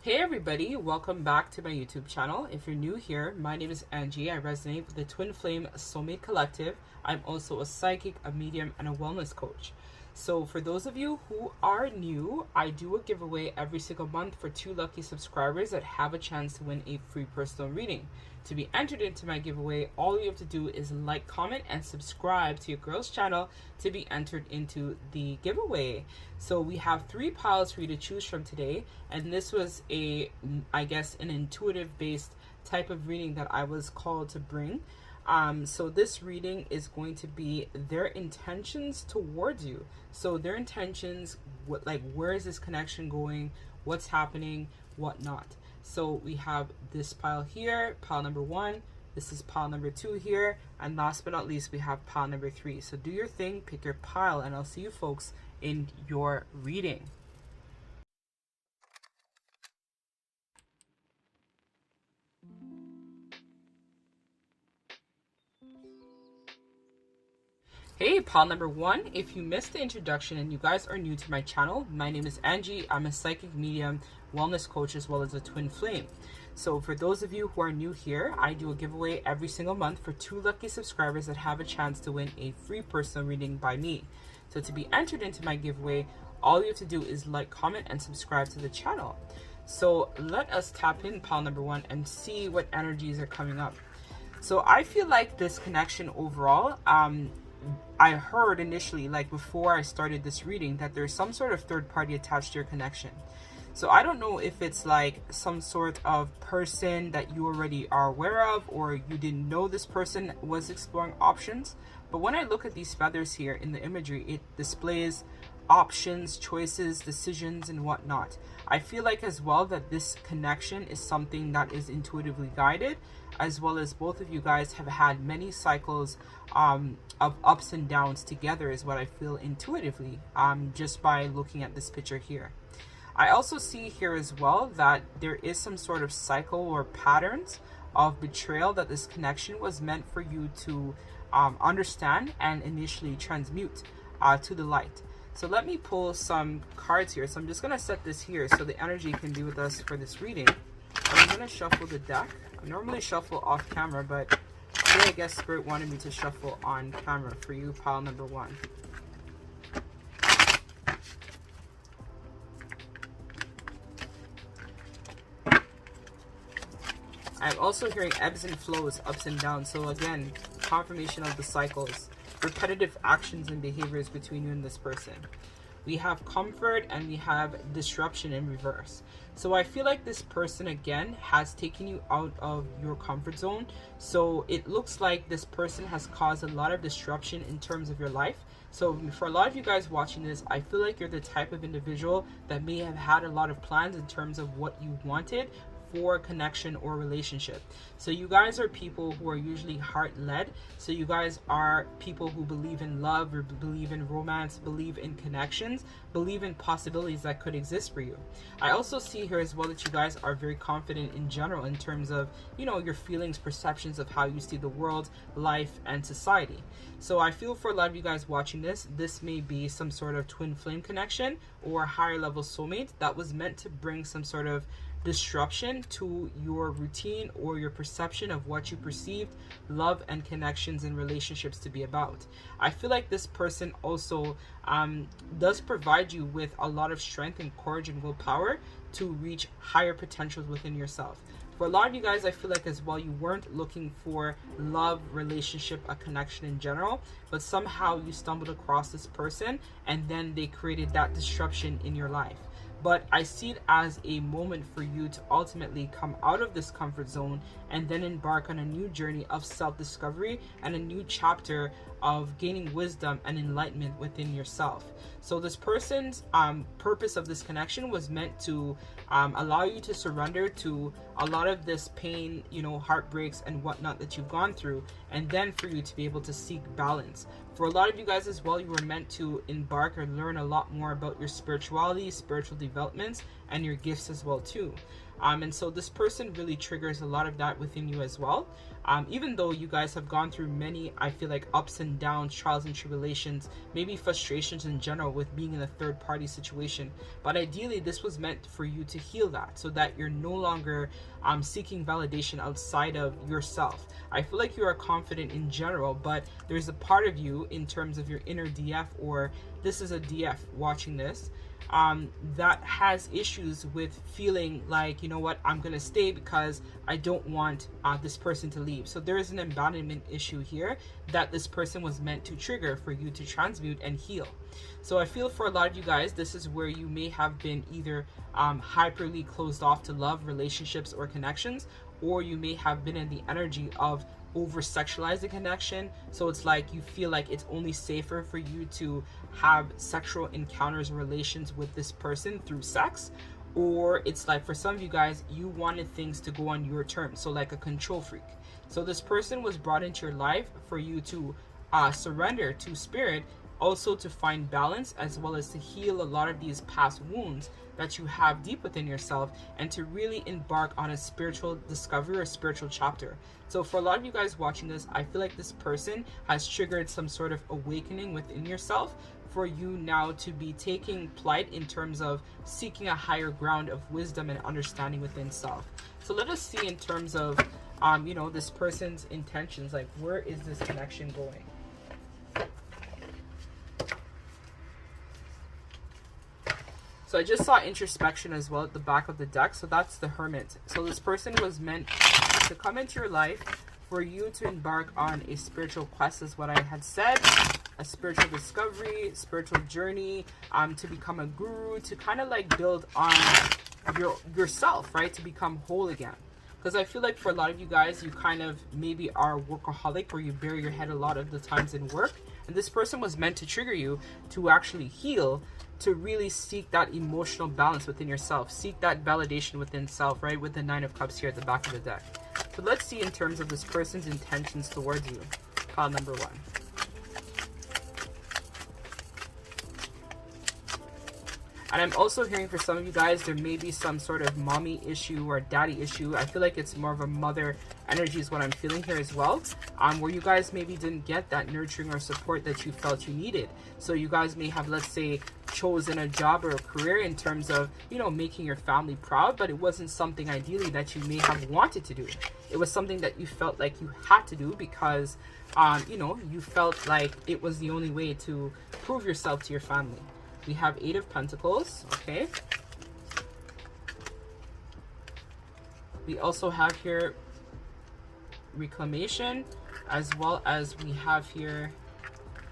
Hey everybody, welcome back to my YouTube channel. If you're new here, my name is Angie. I resonate with the Twin Flame Soulmate Collective. I'm also a psychic, a medium, and a wellness coach. So for those of you who are new, I do a giveaway every single month for 2 lucky subscribers that have a chance to win a free personal reading. To be entered into my giveaway, all you have to do is like, comment, and subscribe to your girl's channel to be entered into the giveaway. So we have 3 piles for you to choose from today, and this was I guess an intuitive based type of reading that I was called to bring. So this reading is going to be their intentions towards you. So their intentions, where is this connection going, what's happening, whatnot. So we have this pile here, pile number 1. This is pile number 2 here. And last but not least, we have pile number 3. So do your thing, pick your pile, and I'll see you folks in your reading. Hey, pile number 1, if you missed the introduction and you guys are new to my channel, my name is Angie. I'm a psychic medium, wellness coach, as well as a twin flame. So for those of you who are new here, I do a giveaway every single month for 2 lucky subscribers that have a chance to win a free personal reading by me. So to be entered into my giveaway, all you have to do is like, comment, and subscribe to the channel. So let us tap in pile number 1 and see what energies are coming up. So I feel like this connection overall, I heard initially, before I started this reading, that there's some sort of third party attached to your connection. So I don't know if it's like some sort of person that you already are aware of, or you didn't know this person was exploring options. But when I look at these feathers here in the imagery, it displays options, choices, decisions, and whatnot. I feel like as well that this connection is something that is intuitively guided, as well as both of you guys have had many cycles of ups and downs together, is what I feel intuitively, just by looking at this picture here. I also see here as well that there is some sort of cycle or patterns of betrayal that this connection was meant for you to understand and initially transmute to the light. So let me pull some cards here. So I'm just going to set this here so the energy can be with us for this reading. I'm going to shuffle the deck. I normally shuffle off camera, but today I guess Spirit wanted me to shuffle on camera for you, pile number 1. I'm also hearing ebbs and flows, ups and downs. So again, confirmation of the cycles, repetitive actions and behaviors between you and this person. We have comfort and we have disruption in reverse. So I feel like this person again has taken you out of your comfort zone. So it looks like this person has caused a lot of disruption in terms of your life. So for a lot of you guys watching this, I feel like you're the type of individual that may have had a lot of plans in terms of what you wanted for connection or relationship. So you guys are people who are usually heart-led. So you guys are people who believe in love, or believe in romance, believe in connections, believe in possibilities that could exist for you. I also see here as well that you guys are very confident in general in terms of, your feelings, perceptions of how you see the world, life, and society. So I feel for a lot of you guys watching this, this may be some sort of twin flame connection or a higher level soulmate that was meant to bring some sort of disruption to your routine or your perception of what you perceived love and connections and relationships to be about. I feel like this person also does provide you with a lot of strength and courage and willpower to reach higher potentials within yourself. For a lot of you guys, I feel like as well, you weren't looking for love, relationship, a connection in general, but somehow you stumbled across this person and then they created that disruption in your life. But I see it as a moment for you to ultimately come out of this comfort zone and then embark on a new journey of self-discovery and a new chapter of gaining wisdom and enlightenment within yourself. So this person's purpose of this connection was meant to allow you to surrender to a lot of this pain, heartbreaks and whatnot that you've gone through, and then for you to be able to seek balance. For a lot of you guys as well, you were meant to embark or learn a lot more about your spirituality, spiritual developments, and your gifts as well too. And so this person really triggers a lot of that within you as well. Even though you guys have gone through many, I feel like, ups and downs, trials and tribulations, maybe frustrations in general with being in a third party situation. But ideally, this was meant for you to heal that, so that you're no longer seeking validation outside of yourself. I feel like you are confident in general, but there's a part of you in terms of your inner DF, or this is a DF watching this, that has issues with feeling like, you know what, I'm gonna stay because I don't want this person to leave. So there is an abandonment issue here that this person was meant to trigger for you to transmute and heal. So I feel for a lot of you guys, this is where you may have been either hyperly closed off to love, relationships, or connections, or you may have been in the energy of over sexualizing connection. So it's like you feel like it's only safer for you to have sexual encounters or relations with this person through sex, or it's like for some of you guys, you wanted things to go on your terms, so like a control freak. So this person was brought into your life for you to surrender to spirit, also to find balance, as well as to heal a lot of these past wounds that you have deep within yourself, and to really embark on a spiritual discovery or a spiritual chapter. So for a lot of you guys watching this, I feel like this person has triggered some sort of awakening within yourself for you now to be taking plight in terms of seeking a higher ground of wisdom and understanding within self. So let us see in terms of you know, this person's intentions, like where is this connection going? So I just saw introspection as well at the back of the deck. So that's the Hermit. So this person was meant to come into your life for you to embark on a spiritual quest, is what I had said. A spiritual discovery, spiritual journey, to become a guru, to kind of like build on yourself, right? To become whole again. Because I feel like for a lot of you guys, you kind of maybe are a workaholic, or you bury your head a lot of the times in work. And this person was meant to trigger you to actually heal, to really seek that emotional balance within yourself, seek that validation within self, right? With the Nine of Cups here at the back of the deck. So let's see in terms of this person's intentions towards you. Pile number 1. And I'm also hearing for some of you guys, there may be some sort of mommy issue or daddy issue. I feel like it's more of a mother energy is what I'm feeling here as well. Where you guys maybe didn't get that nurturing or support that you felt you needed. So you guys may have, let's say, chosen a job or a career in terms of, you know, making your family proud, but it wasn't something ideally that you may have wanted to do. It was something that you felt like you had to do because, you know, you felt like it was the only way to prove yourself to your family. We have 8 of Pentacles, okay. We also have here reclamation, as well as we have here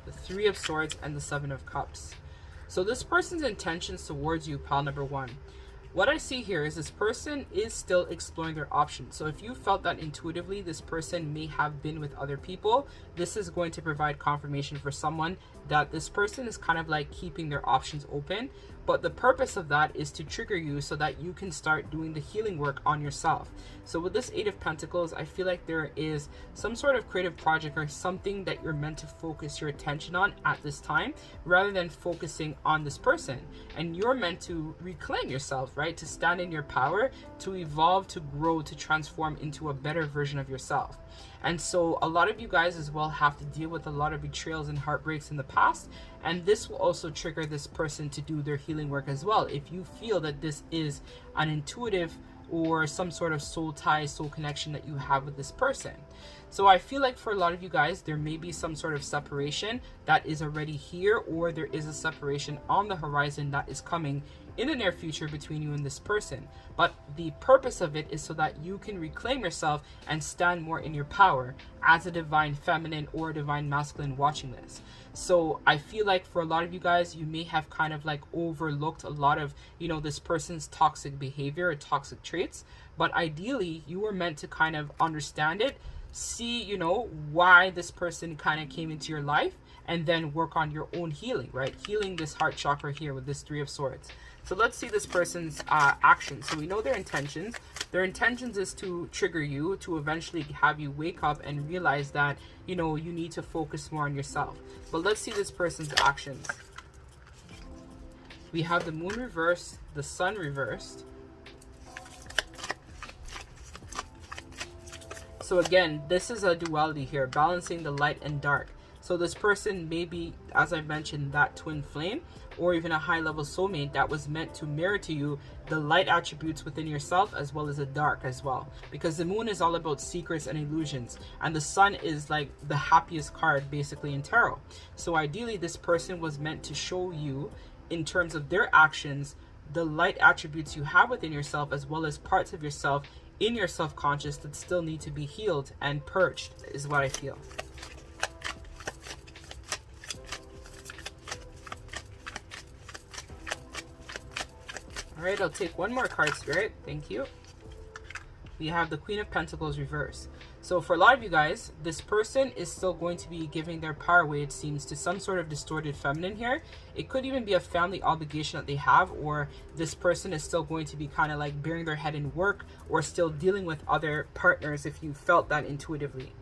the 3 of Swords and the 7 of Cups. So this person's intentions towards you, pile number 1. What I see here is this person is still exploring their options. So if you felt that intuitively this person may have been with other people, this is going to provide confirmation for someone that this person is kind of like keeping their options open. But the purpose of that is to trigger you so that you can start doing the healing work on yourself. So with this 8 of Pentacles, I feel like there is some sort of creative project or something that you're meant to focus your attention on at this time, rather than focusing on this person. And you're meant to reclaim yourself, right? To stand in your power, to evolve, to grow, to transform into a better version of yourself. And so a lot of you guys as well have to deal with a lot of betrayals and heartbreaks in the past. And this will also trigger this person to do their healing work as well. If you feel that this is an intuitive or some sort of soul tie, soul connection that you have with this person. So I feel like for a lot of you guys, there may be some sort of separation that is already here, or there is a separation on the horizon that is coming in the near future between you and this person. But the purpose of it is so that you can reclaim yourself and stand more in your power as a divine feminine or a divine masculine watching this. So I feel like for a lot of you guys, you may have kind of like overlooked a lot of, you know, this person's toxic behavior or toxic traits. But ideally, you were meant to kind of understand it, see, you know, why this person kind of came into your life, and then work on your own healing, right? Healing this heart chakra here with this 3 of Swords. So let's see this person's actions. So we know their intentions. Their intentions is to trigger you, to eventually have you wake up and realize that, you know, you need to focus more on yourself. But let's see this person's actions. We have the Moon reversed, the Sun reversed. So again, this is a duality here, balancing the light and dark. So this person may be, as I mentioned, that twin flame, or even a high level soulmate that was meant to mirror to you the light attributes within yourself as well as the dark as well. Because the moon is all about secrets and illusions, and the sun is like the happiest card basically in tarot. So ideally this person was meant to show you, in terms of their actions, the light attributes you have within yourself as well as parts of yourself in your self-conscious that still need to be healed and purged, is what I feel. All right, I'll take one more card, Spirit. Thank you. We have the Queen of Pentacles reverse. So for a lot of you guys, this person is still going to be giving their power away, it seems, to some sort of distorted feminine here. It could even be a family obligation that they have, or this person is still going to be kind of like bearing their head in work, or still dealing with other partners, if you felt that intuitively,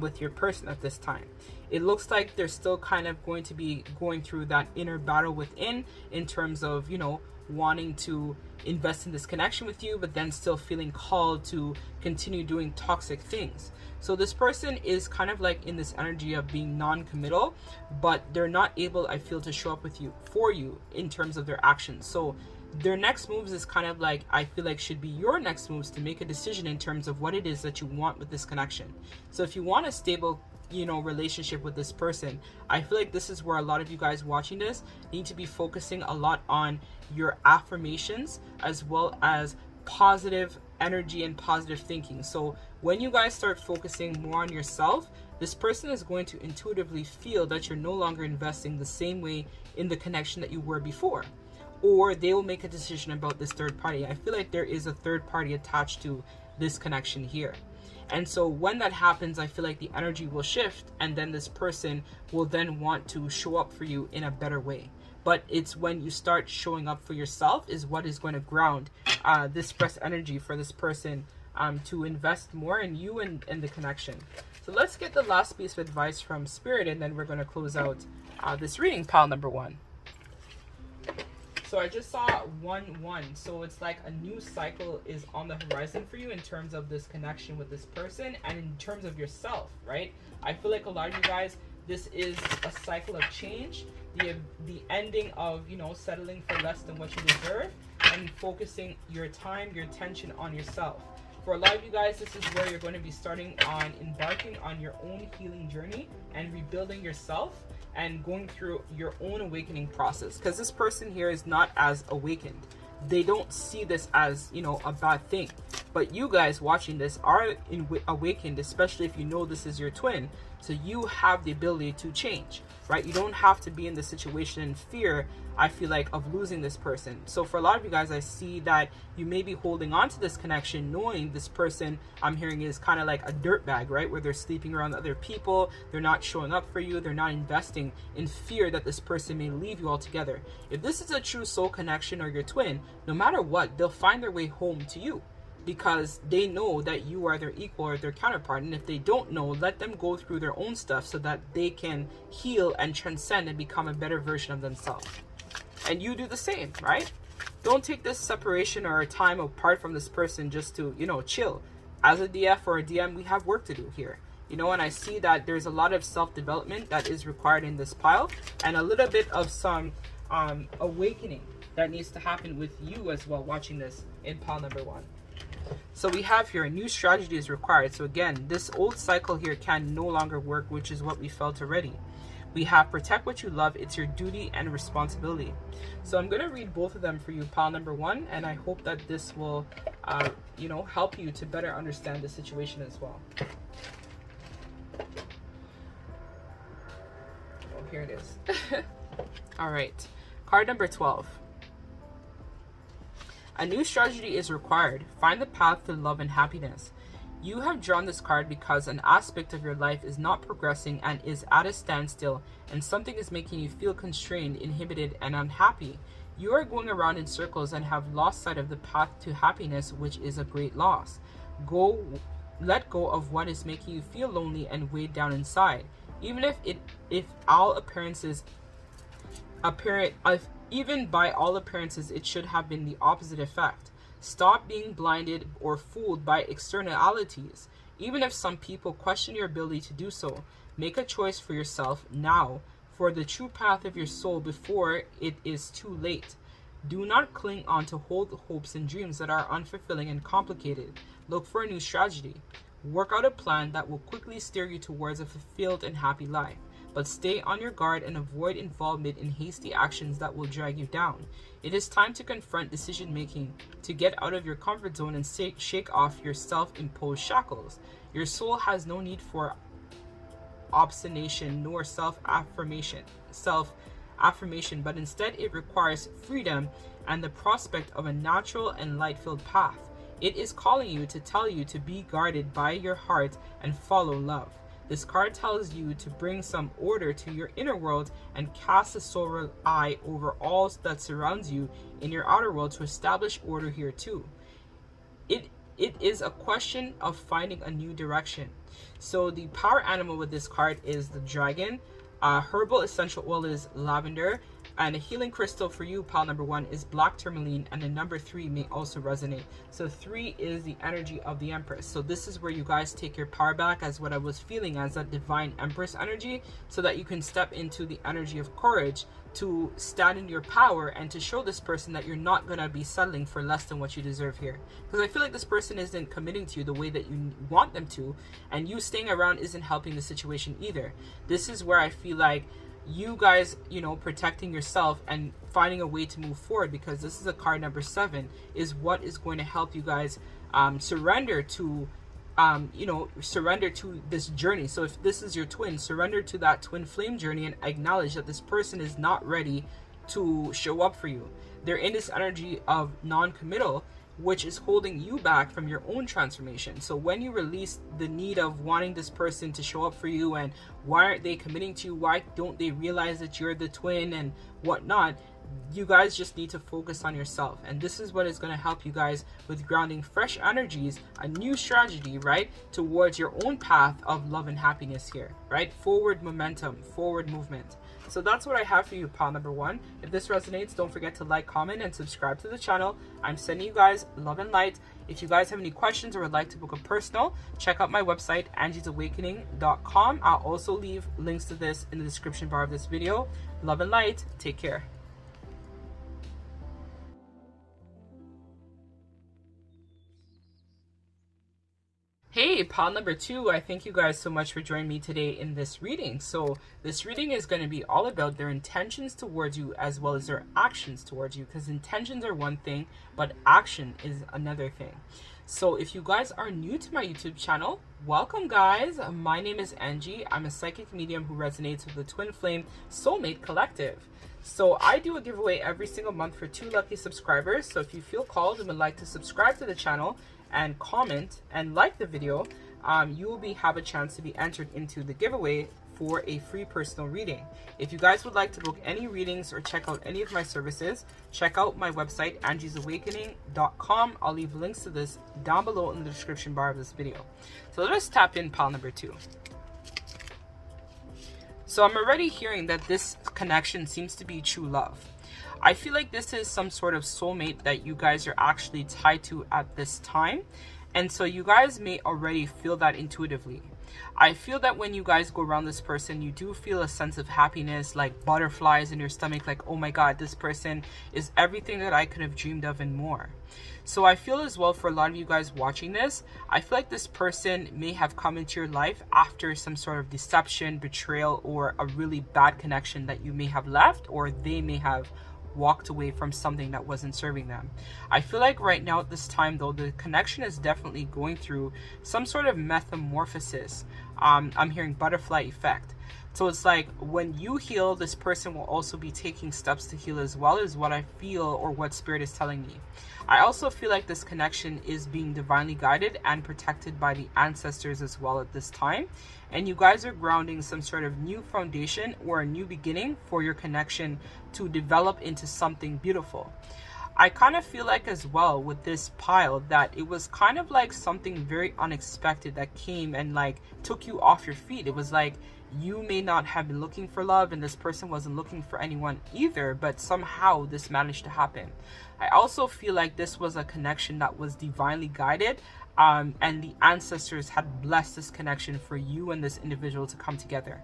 with your person at this time. It looks like they're still kind of going to be going through that inner battle within, in terms of, you know, wanting to invest in this connection with you, but then still feeling called to continue doing toxic things. So this person is kind of like in this energy of being non-committal, but they're not able, I feel, to show up with you, for you, in terms of their actions. So their next moves is kind of like, I feel like, should be your next moves to make a decision in terms of what it is that you want with this connection. So if you want a stable, you know, relationship with this person, I feel like this is where a lot of you guys watching this need to be focusing a lot on your affirmations as well as positive energy and positive thinking. So when you guys start focusing more on yourself, this person is going to intuitively feel that you're no longer investing the same way in the connection that you were before, or they will make a decision about this third party. I feel like there is a third party attached to this connection here. And so when that happens, I feel like the energy will shift, and then this person will then want to show up for you in a better way. But it's when you start showing up for yourself is what is going to ground this express energy for this person to invest more in you and the connection. So let's get the last piece of advice from Spirit, and then we're going to close out this reading, pile number 1. So I just saw 1-1. So it's like a new cycle is on the horizon for you in terms of this connection with this person and in terms of yourself, right? I feel like a lot of you guys, this is a cycle of change, the ending of, you know, settling for less than what you deserve and focusing your time, your attention on yourself. For a lot of you guys, this is where you're going to be starting on embarking on your own healing journey and rebuilding yourself and going through your own awakening process, because this person here is not as awakened. They don't see this as, you know, a bad thing. But you guys watching this are awakened, especially if you know this is your twin. So you have the ability to change, right? You don't have to be in the situation in fear, I feel like, of losing this person. So for a lot of you guys, I see that you may be holding on to this connection knowing this person, I'm hearing, is kind of like a dirtbag, right? Where they're sleeping around other people, they're not showing up for you, they're not investing, in fear that this person may leave you altogether. If this is a true soul connection or your twin, no matter what, they'll find their way home to you, because they know that you are their equal or their counterpart. And if they don't know, let them go through their own stuff so that they can heal and transcend and become a better version of themselves. And you do the same, right? Don't take this separation or time apart from this person just to, you know, chill. As a DF or a DM, we have work to do here. You know, and I see that there's a lot of self-development that is required in this pile, and a little bit of some awakening that needs to happen with you as well watching this in pile number 1. So we have here a new strategy is required. So again, this old cycle here can no longer work, which is what we felt already. We have protect what you love. It's your duty and responsibility. So I'm going to read both of them for you, pile number 1, and I hope that this will, you know, help you to better understand the situation as well. Oh, here it is. All right, card number 12. A new strategy is required. Find the path to love and happiness. You have drawn this card because an aspect of your life is not progressing and is at a standstill, and something is making you feel constrained, inhibited, and unhappy. You are going around in circles and have lost sight of the path to happiness, which is a great loss. Let go of what is making you feel lonely and weighed down inside. Even even by all appearances, it should have been the opposite effect. Stop being blinded or fooled by externalities. Even if some people question your ability to do so, make a choice for yourself now for the true path of your soul before it is too late. Do not cling on to old hopes and dreams that are unfulfilling and complicated. Look for a new strategy. Work out a plan that will quickly steer you towards a fulfilled and happy life. But stay on your guard and avoid involvement in hasty actions that will drag you down. It is time to confront decision making, to get out of your comfort zone and shake off your self-imposed shackles. Your soul has no need for obstination nor self-affirmation, but instead it requires freedom and the prospect of a natural and light-filled path. It is calling you to tell you to be guarded by your heart and follow love. This card tells you to bring some order to your inner world and cast a solar eye over all that surrounds you in your outer world to establish order here too. It is a question of finding a new direction. So the power animal with this card is the dragon. Herbal essential oil is lavender, and a healing crystal for you, pile number 1, is black tourmaline, and the number 3 may also resonate. So 3 is the energy of the Empress. So this is where you guys take your power back, as what I was feeling as that divine Empress energy, so that you can step into the energy of courage to stand in your power and to show this person that you're not going to be settling for less than what you deserve here. Because I feel like this person isn't committing to you the way that you want them to, and you staying around isn't helping the situation either. This is where I feel like you guys, protecting yourself and finding a way to move forward, because this is a card number 7, is what is going to help you guys surrender to this journey. So if this is your twin, surrender to that twin flame journey and acknowledge that this person is not ready to show up for you. They're in this energy of non-committal, which is holding you back from your own transformation. So when you release the need of wanting this person to show up for you, and why aren't they committing to you, why don't they realize that you're the twin and whatnot, you guys just need to focus on yourself. And this is what is going to help you guys with grounding fresh energies, a new strategy, right, towards your own path of love and happiness here, right? Forward momentum, forward movement. So that's what I have for you, pile number 1. If this resonates, don't forget to like, comment, and subscribe to the channel. I'm sending you guys love and light. If you guys have any questions or would like to book a personal, check out my website, angiesawakening.com. I'll also leave links to this in the description bar of this video. Love and light. Take care. Hey, pile number 2, I thank you guys so much for joining me today in this reading. So this reading is going to be all about their intentions towards you as well as their actions towards you, because intentions are one thing, but action is another thing. So if you guys are new to my YouTube channel, welcome guys. My name is Angie. I'm a psychic medium who resonates with the Twin Flame Soulmate Collective. So I do a giveaway every single month for 2 lucky subscribers. So if you feel called and would like to subscribe to the channel and comment and like the video, you will have a chance to be entered into the giveaway for a free personal reading. If you guys would like to book any readings or check out any of my services, check out my website, angiesawakening.com. I'll leave links to this down below in the description bar of this video. So let us tap in pile number 2. So I'm already hearing that this connection seems to be true love. I feel like this is some sort of soulmate that you guys are actually tied to at this time. And so you guys may already feel that intuitively. I feel that when you guys go around this person, you do feel a sense of happiness, like butterflies in your stomach, like, oh my God, this person is everything that I could have dreamed of and more. So I feel as well, for a lot of you guys watching this, I feel like this person may have come into your life after some sort of deception, betrayal, or a really bad connection that you may have left, or they may have walked away from something that wasn't serving them. I feel like right now at this time though, the connection is definitely going through some sort of metamorphosis. I'm hearing butterfly effect. So it's like when you heal, this person will also be taking steps to heal as well, is what I feel, or what spirit is telling me. I also feel like this connection is being divinely guided and protected by the ancestors as well at this time. And you guys are grounding some sort of new foundation or a new beginning for your connection to develop into something beautiful. I kind of feel like as well with this pile that it was kind of like something very unexpected that came and like took you off your feet. It was like you may not have been looking for love and this person wasn't looking for anyone either, but somehow this managed to happen. I also feel like this was a connection that was divinely guided and the ancestors had blessed this connection for you and this individual to come together.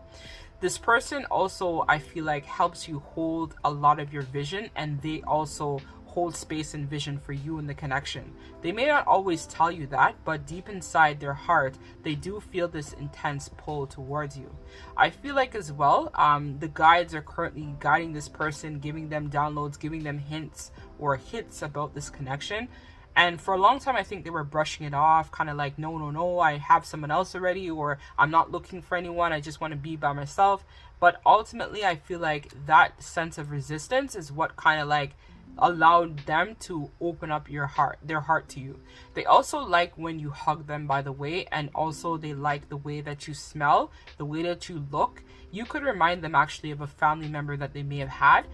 This person also, I feel like, helps you hold a lot of your vision, and they also hold space and vision for you in the connection. They may not always tell you that, but deep inside their heart, they do feel this intense pull towards you. I feel like as well, the guides are currently guiding this person, giving them downloads, giving them hints or hits about this connection. And for a long time, I think they were brushing it off, kind of like, no, I have someone else already, or I'm not looking for anyone, I just want to be by myself. But ultimately, I feel like that sense of resistance is what kind of like allowed them to open up their heart to you. They also like when you hug them, by the way, and also they like the way that you smell, the way that you look. You could remind them actually of a family member that they may have had,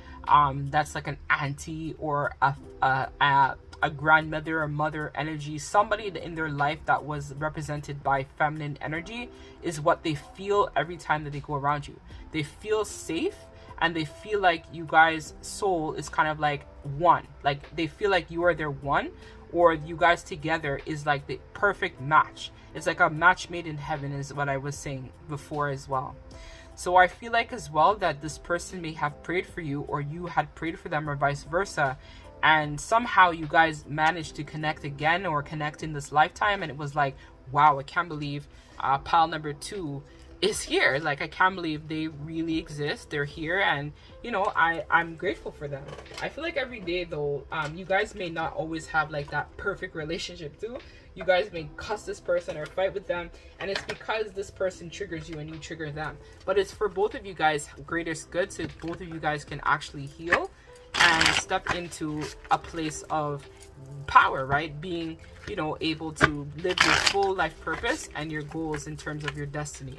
that's like an auntie or a grandmother or mother energy. Somebody in their life that was represented by feminine energy is what they feel every time that they go around you. They feel safe, and they feel like you guys' soul is kind of like one. Like they feel like you are their one, or you guys together is like the perfect match. It's like a match made in heaven, is what I was saying before as well. So I feel like as well that this person may have prayed for you, or you had prayed for them, or vice versa, and somehow you guys managed to connect again, or connect in this lifetime, and it was like, wow, I can't believe pile number 2 is here. Like, I can't believe they really exist. They're here, and you know, I'm grateful for them. I feel like every day though, you guys may not always have like that perfect relationship too. You guys may cuss this person or fight with them, and it's because this person triggers you and you trigger them. But it's for both of you guys' greatest good, so both of you guys can actually heal and step into a place of power, right? Being, you know, able to live your full life purpose and your goals in terms of your destiny.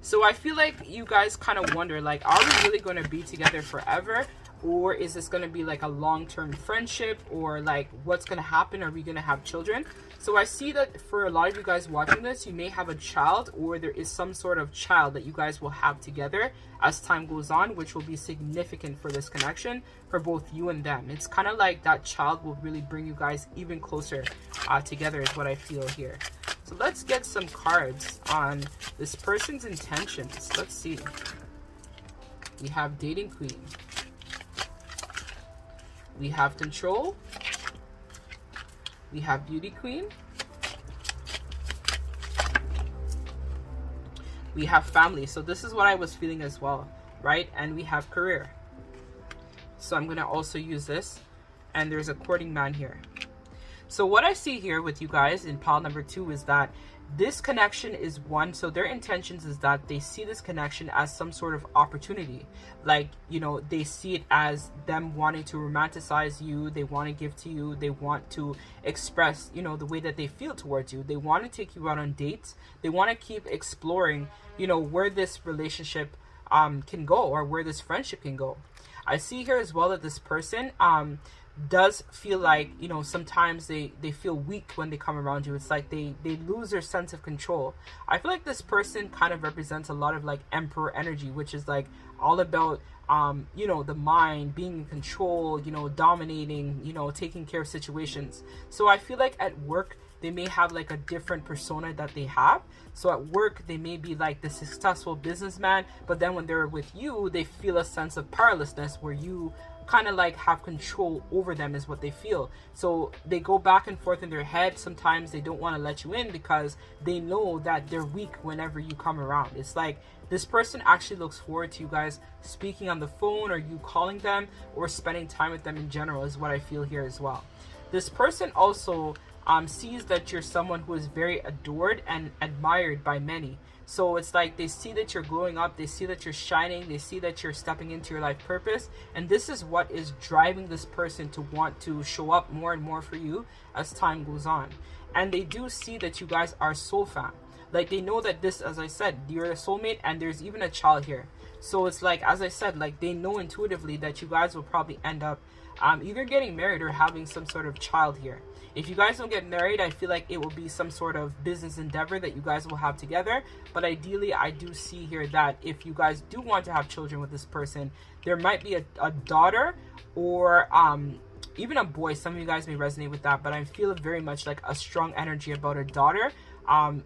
So I feel like you guys kind of wonder, like, are we really going to be together forever? Or is this going to be like a long-term friendship? Or like, what's going to happen? Are we going to have children? So I see that for a lot of you guys watching this, you may have a child, or there is some sort of child that you guys will have together as time goes on, which will be significant for this connection for both you and them. It's kind of like that child will really bring you guys even closer together, is what I feel here. So let's get some cards on this person's intentions. Let's see. We have Dating Queen. We have Control. We have Beauty Queen. We have Family. So this is what I was feeling as well, right? And we have Career. So I'm going to also use this. And there's a Courting Man here. So what I see here with you guys in pile number 2 is that this connection is one. So their intentions is that they see this connection as some sort of opportunity. Like, you know, they see it as them wanting to romanticize you. They want to give to you. They want to express, you know, the way that they feel towards you. They want to take you out on dates. They want to keep exploring, you know, where this relationship can go, or where this friendship can go. I see here as well that this person does feel like, you know, sometimes they feel weak when they come around you. It's like they lose their sense of control. I feel like this person kind of represents a lot of like Emperor energy, which is like all about you know, the mind being in control, you know, dominating, you know, taking care of situations. So I feel like at work they may have like a different persona that they have. So at work they may be like the successful businessman, but then when they're with you, they feel a sense of powerlessness where you kind of like have control over them, is what they feel. So they go back and forth in their head. Sometimes they don't want to let you in because they know that they're weak whenever you come around. It's like this person actually looks forward to you guys speaking on the phone, or you calling them, or spending time with them in general, is what I feel here as well. This person also sees that you're someone who is very adored and admired by many. So it's like they see that you're glowing up, they see that you're shining, they see that you're stepping into your life purpose, and this is what is driving this person to want to show up more and more for you as time goes on. And they do see that you guys are soul fam. Like, they know that this, as I said, you're a soulmate, and there's even a child here. So it's like, as I said, like, they know intuitively that you guys will probably end up either getting married or having some sort of child here. If you guys don't get married, I feel like it will be some sort of business endeavor that you guys will have together. But ideally, I do see here that if you guys do want to have children with this person, there might be a daughter, or even a boy. Some of you guys may resonate with that, but I feel very much like a strong energy about a daughter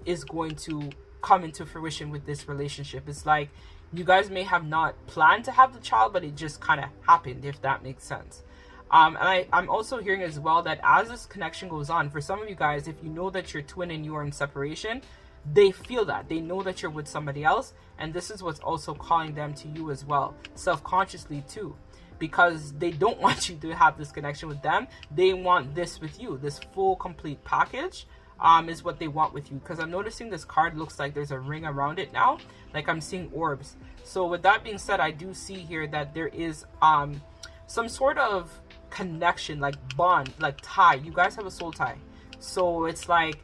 is going to come into fruition with this relationship. It's like you guys may have not planned to have the child, but it just kind of happened, if that makes sense. And I'm also hearing as well that as this connection goes on, for some of you guys, if you know that your twin and you are in separation, they feel that. They know that you're with somebody else, and this is what's also calling them to you as well, self-consciously too, because they don't want you to have this connection with them. They want this with you. This full, complete package is what they want with you, because I'm noticing this card looks like there's a ring around it now, like I'm seeing orbs. So with that being said, I do see here that there is some sort of connection, like bond, like tie. You guys have a soul tie. So it's like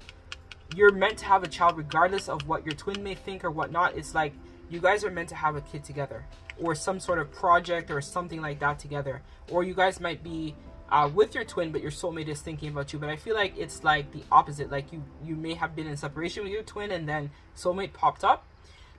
you're meant to have a child regardless of what your twin may think or whatnot. It's like you guys are meant to have a kid together, or some sort of project or something like that together. Or you guys might be with your twin, but your soulmate is thinking about you. But I feel like it's like the opposite. Like you may have been in separation with your twin and then soulmate popped up.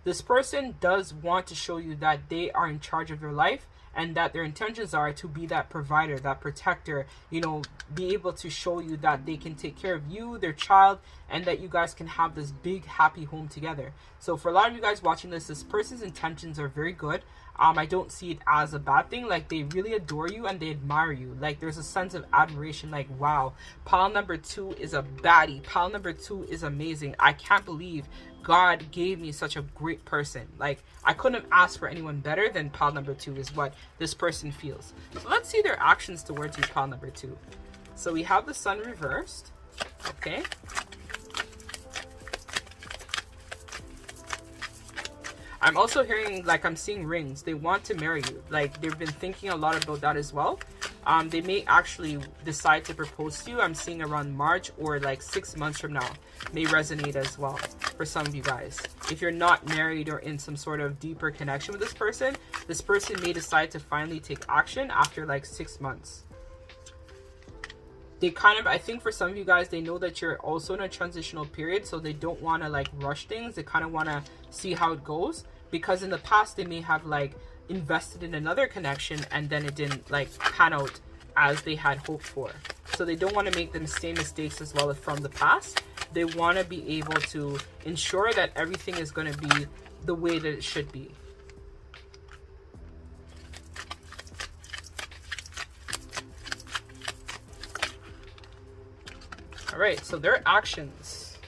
This person does want to show you that they are in charge of your life, and that their intentions are to be that provider, that protector, you know, be able to show you that they can take care of you, their child, and that you guys can have this big happy home together. So for a lot of you guys watching this person's intentions are very good. I don't see it as a bad thing. Like, they really adore you and they admire you. Like, there's a sense of admiration. Like, wow, pile number 2 is a baddie. Pile number 2 is amazing. I can't believe God gave me such a great person. Like, I couldn't have asked for anyone better than pile number 2 is what this person feels. So let's see their actions towards you, pile number 2. So we have the sun reversed. Okay. I'm also hearing, like, I'm seeing rings. They want to marry you. Like, they've been thinking a lot about that as well. They may actually decide to propose to you. I'm seeing around March or like 6 months from now may resonate as well for some of you guys. If you're not married or in some sort of deeper connection with this person may decide to finally take action after like 6 months. They kind of, I think for some of you guys, they know that you're also in a transitional period, so they don't want to like rush things. They kind of want to see how it goes, because in the past they may have like invested in another connection and then it didn't like pan out as they had hoped for. So they don't want to make the same mistakes as well as from the past. They want to be able to ensure that everything is going to be the way that it should be. All right, so their actions.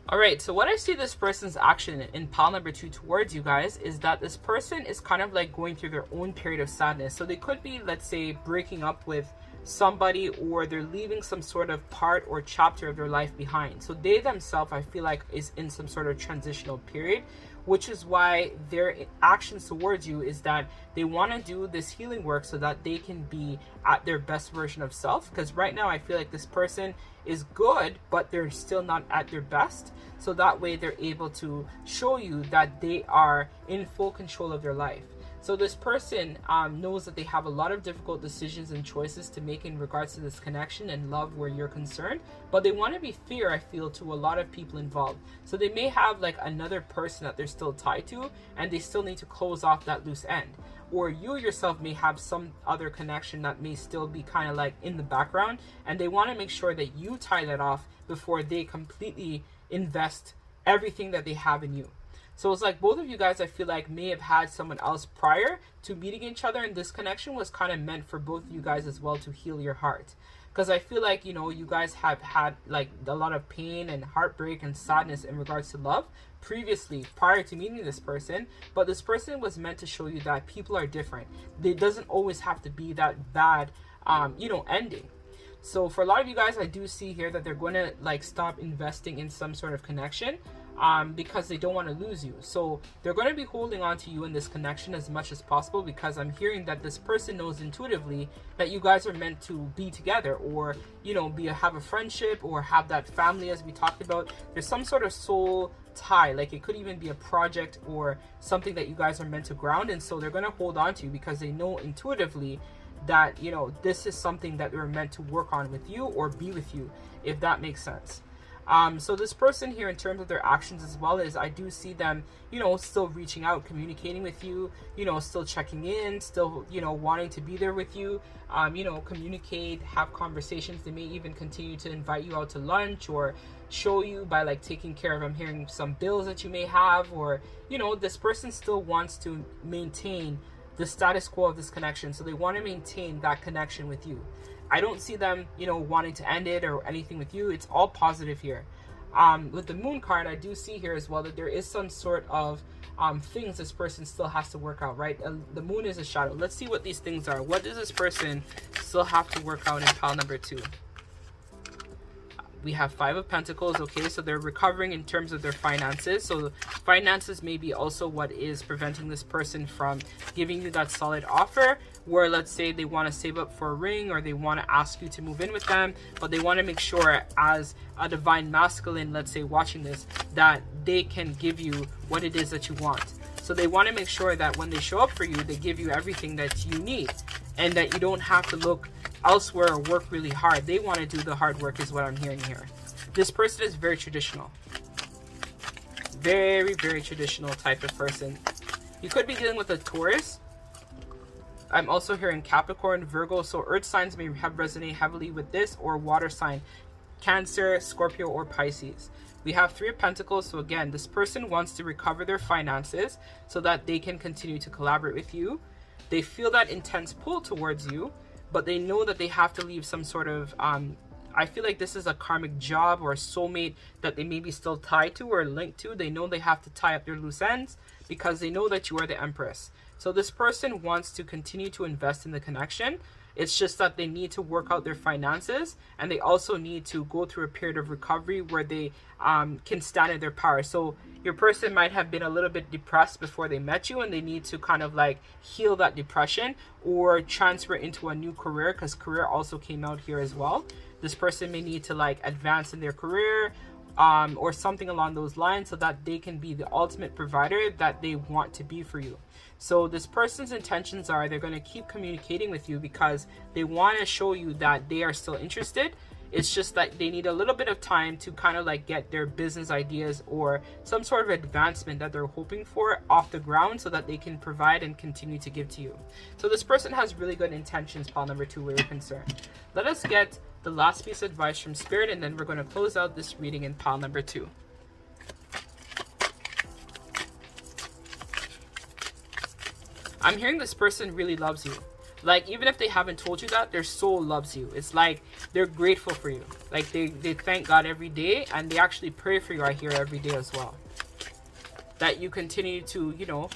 All right, so what I see this person's action in pile number 2 towards you guys is that this person is kind of like going through their own period of sadness. So they could be, let's say, breaking up with somebody, or they're leaving some sort of part or chapter of their life behind. So they themselves, I feel like, is in some sort of transitional period, which is why their actions towards you is that they want to do this healing work so that they can be at their best version of self. Because right now I feel like this person is good, but they're still not at their best. So that way they're able to show you that they are in full control of their life. So this person knows that they have a lot of difficult decisions and choices to make in regards to this connection and love where you're concerned, but they want to be fair, I feel, to a lot of people involved. So they may have like another person that they're still tied to, and they still need to close off that loose end. Or you yourself may have some other connection that may still be kind of like in the background, and they want to make sure that you tie that off before they completely invest everything that they have in you. So it's like both of you guys, I feel like, may have had someone else prior to meeting each other, and this connection was kind of meant for both of you guys as well to heal your heart. Because I feel like, you know, you guys have had like a lot of pain and heartbreak and sadness in regards to love previously, prior to meeting this person. But this person was meant to show you that people are different. It doesn't always have to be that bad, you know, ending. So for a lot of you guys, I do see here that they're going to like stop investing in some sort of connection because they don't want to lose you. So they're going to be holding on to you in this connection as much as possible, because I'm hearing that this person knows intuitively that you guys are meant to be together, or, you know, have a friendship or have that family as we talked about. There's some sort of soul tie, like it could even be a project or something that you guys are meant to ground. And so they're going to hold on to you because they know intuitively that, you know, this is something that they're meant to work on with you or be with you, if that makes sense. So this person here, in terms of their actions as well, is I do see them, still reaching out, communicating with you, still checking in, still, wanting to be there with you, communicate, have conversations. They may even continue to invite you out to lunch or show you by like taking care of, I'm hearing, some bills that you may have, or, this person still wants to maintain the status quo of this connection. So they want to maintain that connection with you. I don't see them, wanting to end it or anything with you. It's all positive here. With the moon card, I do see here as well that there is some sort of things this person still has to work out, right? The moon is a shadow. Let's see what these things are. What does this person still have to work out in pile number 2? We have 5 of Pentacles. Okay, so they're recovering in terms of their finances. So finances may be also what is preventing this person from giving you that solid offer, where let's say they want to save up for a ring, or they want to ask you to move in with them, but they want to make sure, as a divine masculine, let's say, watching this, that they can give you what it is that you want. So they want to make sure that when they show up for you, they give you everything that you need, and that you don't have to look elsewhere or work really hard. They want to do the hard work, is what I'm hearing here. This person is very traditional. Very, very traditional type of person. You could be dealing with a Taurus. I'm also hearing Capricorn, Virgo. So earth signs may have resonate heavily with this, or water sign, Cancer, Scorpio, or Pisces. We have 3 of Pentacles. So again, this person wants to recover their finances so that they can continue to collaborate with you. They feel that intense pull towards you, but they know that they have to leave some sort of, I feel like this is a karmic job or a soulmate that they may be still tied to or linked to. They know they have to tie up their loose ends because they know that you are the Empress. So this person wants to continue to invest in the connection. It's just that they need to work out their finances, and they also need to go through a period of recovery where they can stand in their power. So your person might have been a little bit depressed before they met you, and they need to kind of like heal that depression or transfer into a new career, because career also came out here as well. This person may need to like advance in their career or something along those lines, so that they can be the ultimate provider that they want to be for you. So this person's intentions are they're going to keep communicating with you because they want to show you that they are still interested. It's just that they need a little bit of time to kind of like get their business ideas or some sort of advancement that they're hoping for off the ground, so that they can provide and continue to give to you. So this person has really good intentions, pile number 2, where you're concerned. Let us get the last piece of advice from Spirit, and then we're going to close out this reading in pile number 2. I'm hearing this person really loves you. Like, even if they haven't told you that, their soul loves you. It's like they're grateful for you. Like, they thank God every day, and they actually pray for you, I hear, every day as well. That you continue to,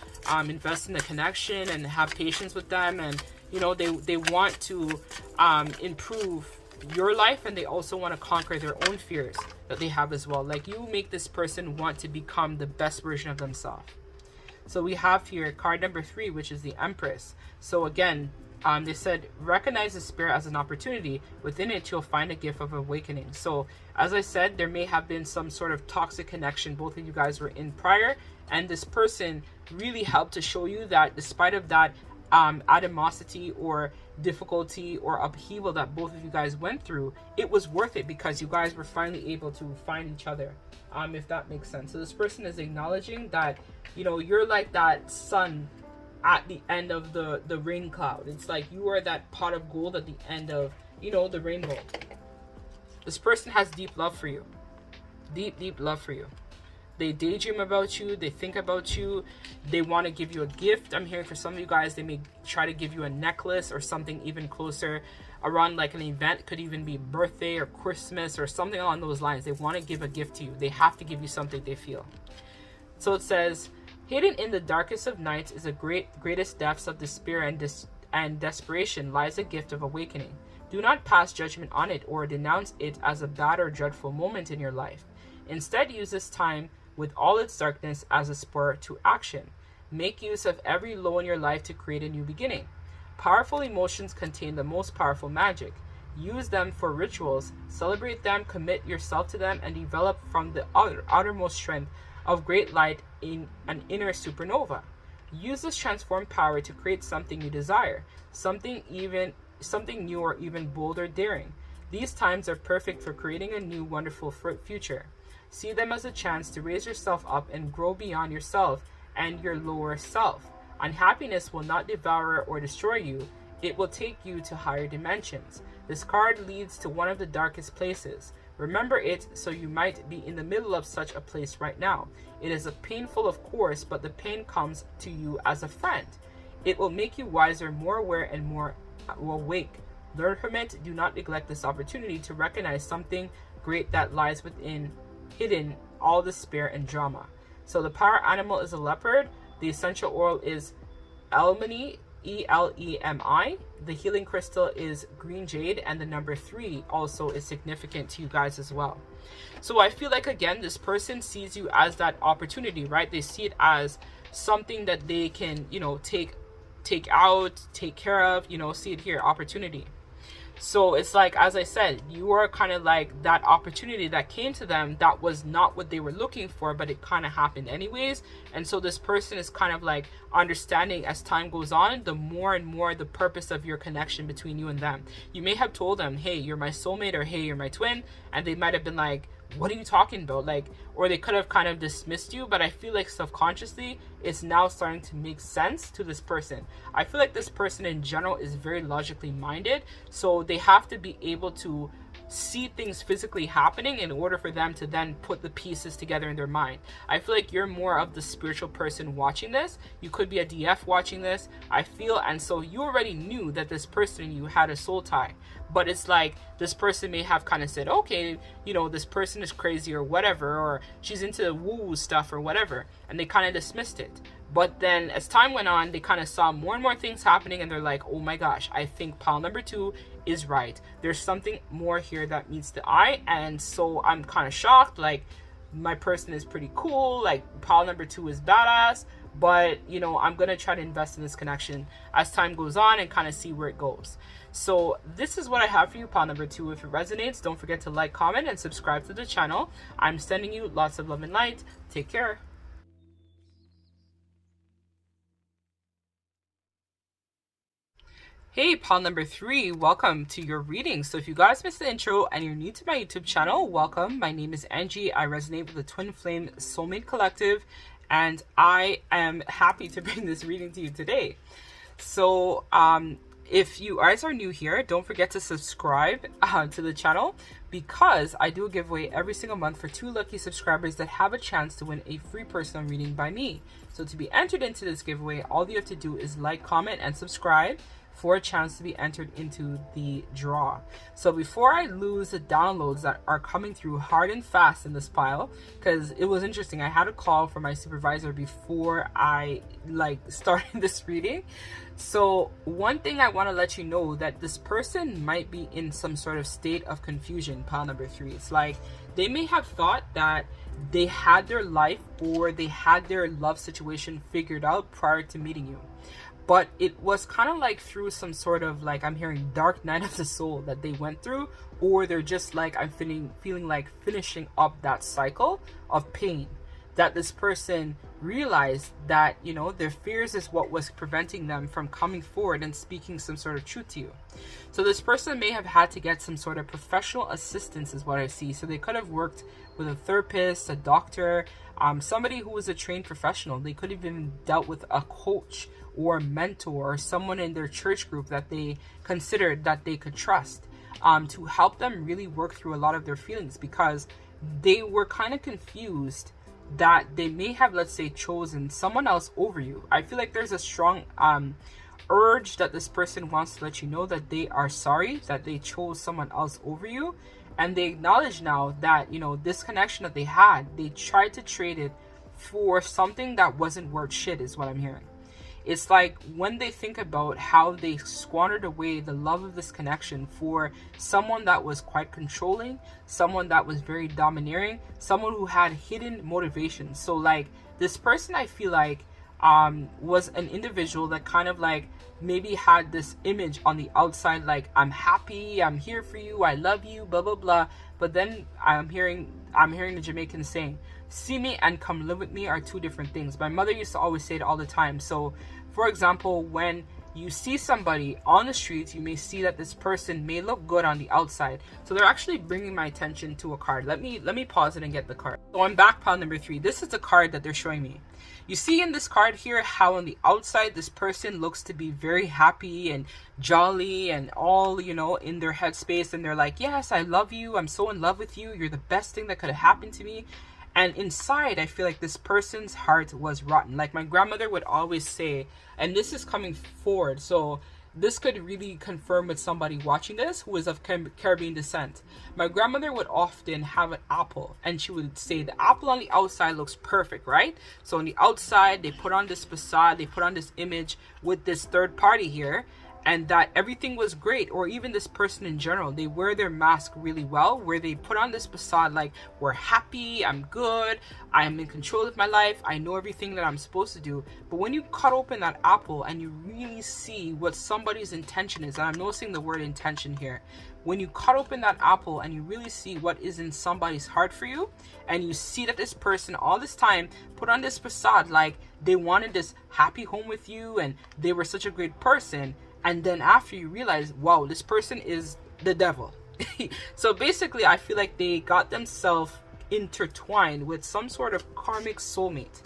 invest in the connection and have patience with them. And, they want to improve your life, and they also want to conquer their own fears that they have as well. Like, you make this person want to become the best version of themselves. So we have here card number 3, which is the Empress. So again, they said, recognize the spirit as an opportunity. Within it, you'll find a gift of awakening. So as I said, there may have been some sort of toxic connection both of you guys were in prior, and this person really helped to show you that despite of that animosity or difficulty or upheaval that both of you guys went through, it was worth it because you guys were finally able to find each other, if that makes sense. So this person is acknowledging that, you're like that sun at the end of the rain cloud. It's like you are that pot of gold at the end of, the rainbow. This person has deep love for you. Deep love for you. They daydream about you. They think about you. They want to give you a gift. I'm hearing for some of you guys, they may try to give you a necklace or something even closer around like an event. Could even be birthday or Christmas or something along those lines. They want to give a gift to you. They have to give you something they feel. So it says, hidden in the darkest of nights is the greatest depths of despair and desperation lies a gift of awakening. Do not pass judgment on it or denounce it as a bad or dreadful moment in your life. Instead, use this time with all its darkness as a spur to action. Make use of every low in your life to create a new beginning. Powerful emotions contain the most powerful magic. Use them for rituals, celebrate them, commit yourself to them, and develop from the outermost strength of great light in an inner supernova. Use this transformed power to create something you desire, something new or even bold or daring. These times are perfect for creating a new wonderful future. See them as a chance to raise yourself up and grow beyond yourself and your lower self. Unhappiness will not devour or destroy you. It will take you to higher dimensions. This card leads to one of the darkest places. Remember it, so you might be in the middle of such a place right now. It is painful, of course, but the pain comes to you as a friend. It will make you wiser, more aware, and more awake. Learn from it. Do not neglect this opportunity to recognize something great that lies within, hidden all despair and drama. So the power animal is a leopard. The essential oil is Elemi, Elemi. The healing crystal is green jade, and the number 3 also is significant to you guys as well. So I feel like, again, this person sees you as that opportunity, right? They see it as something that they can, you know, take out, take care of, you know, see it here, opportunity. So it's like, as I said, you are kind of like that opportunity that came to them that was not what they were looking for, but it kind of happened anyways. And so this person is kind of like understanding as time goes on, the more and more the purpose of your connection between you and them. You may have told them, hey, you're my soulmate, or hey, you're my twin, and they might have been like, what are you talking about? Like, or they could have kind of dismissed you, but I feel like subconsciously it's now starting to make sense to this person. I feel like this person in general is very logically minded, so they have to be able to see things physically happening in order for them to then put the pieces together in their mind. I feel like you're more of the spiritual person watching this. You could be a DF watching this, I feel, and so you already knew that this person, you had a soul tie. But it's like this person may have kind of said, okay, you know, this person is crazy or whatever, or she's into woo-woo stuff or whatever, and they kind of dismissed it. But then as time went on, they kind of saw more and more things happening, and they're like, oh my gosh, I think pile number 2 is right. There's something more here that meets the eye. And so I'm kind of shocked, like, my person is pretty cool, like pile number 2 is badass, but you know, I'm gonna try to invest in this connection as time goes on and kind of see where it goes. So this is what I have for you, pile number 2. If it resonates, don't forget to like, comment, and subscribe to the channel. I'm sending you lots of love and light. Take care. Hey, pile number 3, welcome to your reading. So if you guys missed the intro and you're new to my YouTube channel, welcome. My name is Angie. I resonate with the Twin Flame Soulmate Collective, and I am happy to bring this reading to you today. So if you guys are new here, don't forget to subscribe to the channel, because I do a giveaway every single month for 2 lucky subscribers that have a chance to win a free personal reading by me. So to be entered into this giveaway, all you have to do is like, comment, and subscribe for a chance to be entered into the draw. So before I lose the downloads that are coming through hard and fast in this pile, because it was interesting, I had a call from my supervisor before I started this reading. So one thing I want to let you know, that this person might be in some sort of state of confusion, pile number 3. It's like they may have thought that they had their life or they had their love situation figured out prior to meeting you. But it was kind of like through some sort of, like, I'm hearing dark night of the soul that they went through, or they're just like, I'm feeling like finishing up that cycle of pain, that this person realized that, you know, their fears is what was preventing them from coming forward and speaking some sort of truth to you. So this person may have had to get some sort of professional assistance is what I see. So they could have worked with a therapist, a doctor, somebody who was a trained professional. They could have even dealt with a coach or mentor or someone in their church group that they considered that they could trust, to help them really work through a lot of their feelings, because they were kind of confused that they may have, let's say, chosen someone else over you. I feel like there's a strong urge that this person wants to let you know that they are sorry that they chose someone else over you, and they acknowledge now that, you know, this connection that they had, they tried to trade it for something that wasn't worth shit, is what I'm hearing. It's like when they think about how they squandered away the love of this connection for someone that was quite controlling, someone that was very domineering, someone who had hidden motivations. So like this person, I feel like was an individual that kind of like maybe had this image on the outside, like, I'm happy, I'm here for you, I love you, blah blah blah. But then I'm hearing the Jamaicans saying, see me and come live with me are 2 different things. My mother used to always say it all the time. So for example, when you see somebody on the streets, you may see that this person may look good on the outside. So they're actually bringing my attention to a card. Let me pause it and get the card. So I'm back, pile number 3. This is the card that they're showing me. You see in this card here how on the outside this person looks to be very happy and jolly and all, you know, in their headspace, and they're like, yes, I love you, I'm so in love with you, you're the best thing that could have happened to me. And inside, I feel like this person's heart was rotten. Like my grandmother would always say, and this is coming forward, so this could really confirm with somebody watching this who is of Caribbean descent. My grandmother would often have an apple, and she would say the apple on the outside looks perfect, right? So on the outside, they put on this facade, they put on this image with this third party here, and that everything was great. Or even this person in general, they wear their mask really well, where they put on this facade like, we're happy, I'm good, I'm in control of my life, I know everything that I'm supposed to do. But when you cut open that apple and you really see what somebody's intention is, and I'm noticing the word intention here, when you cut open that apple and you really see what is in somebody's heart for you, and you see that this person all this time put on this facade like they wanted this happy home with you and they were such a great person, and then after you realize, wow, this person is the devil. So basically, I feel like they got themselves intertwined with some sort of karmic soulmate.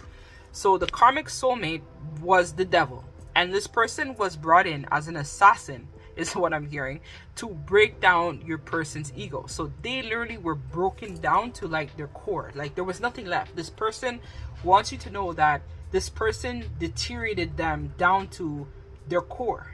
So the karmic soulmate was the devil, and this person was brought in as an assassin, is what I'm hearing, to break down your person's ego. So they literally were broken down to like their core. Like there was nothing left. This person wants you to know that this person deteriorated them down to their core.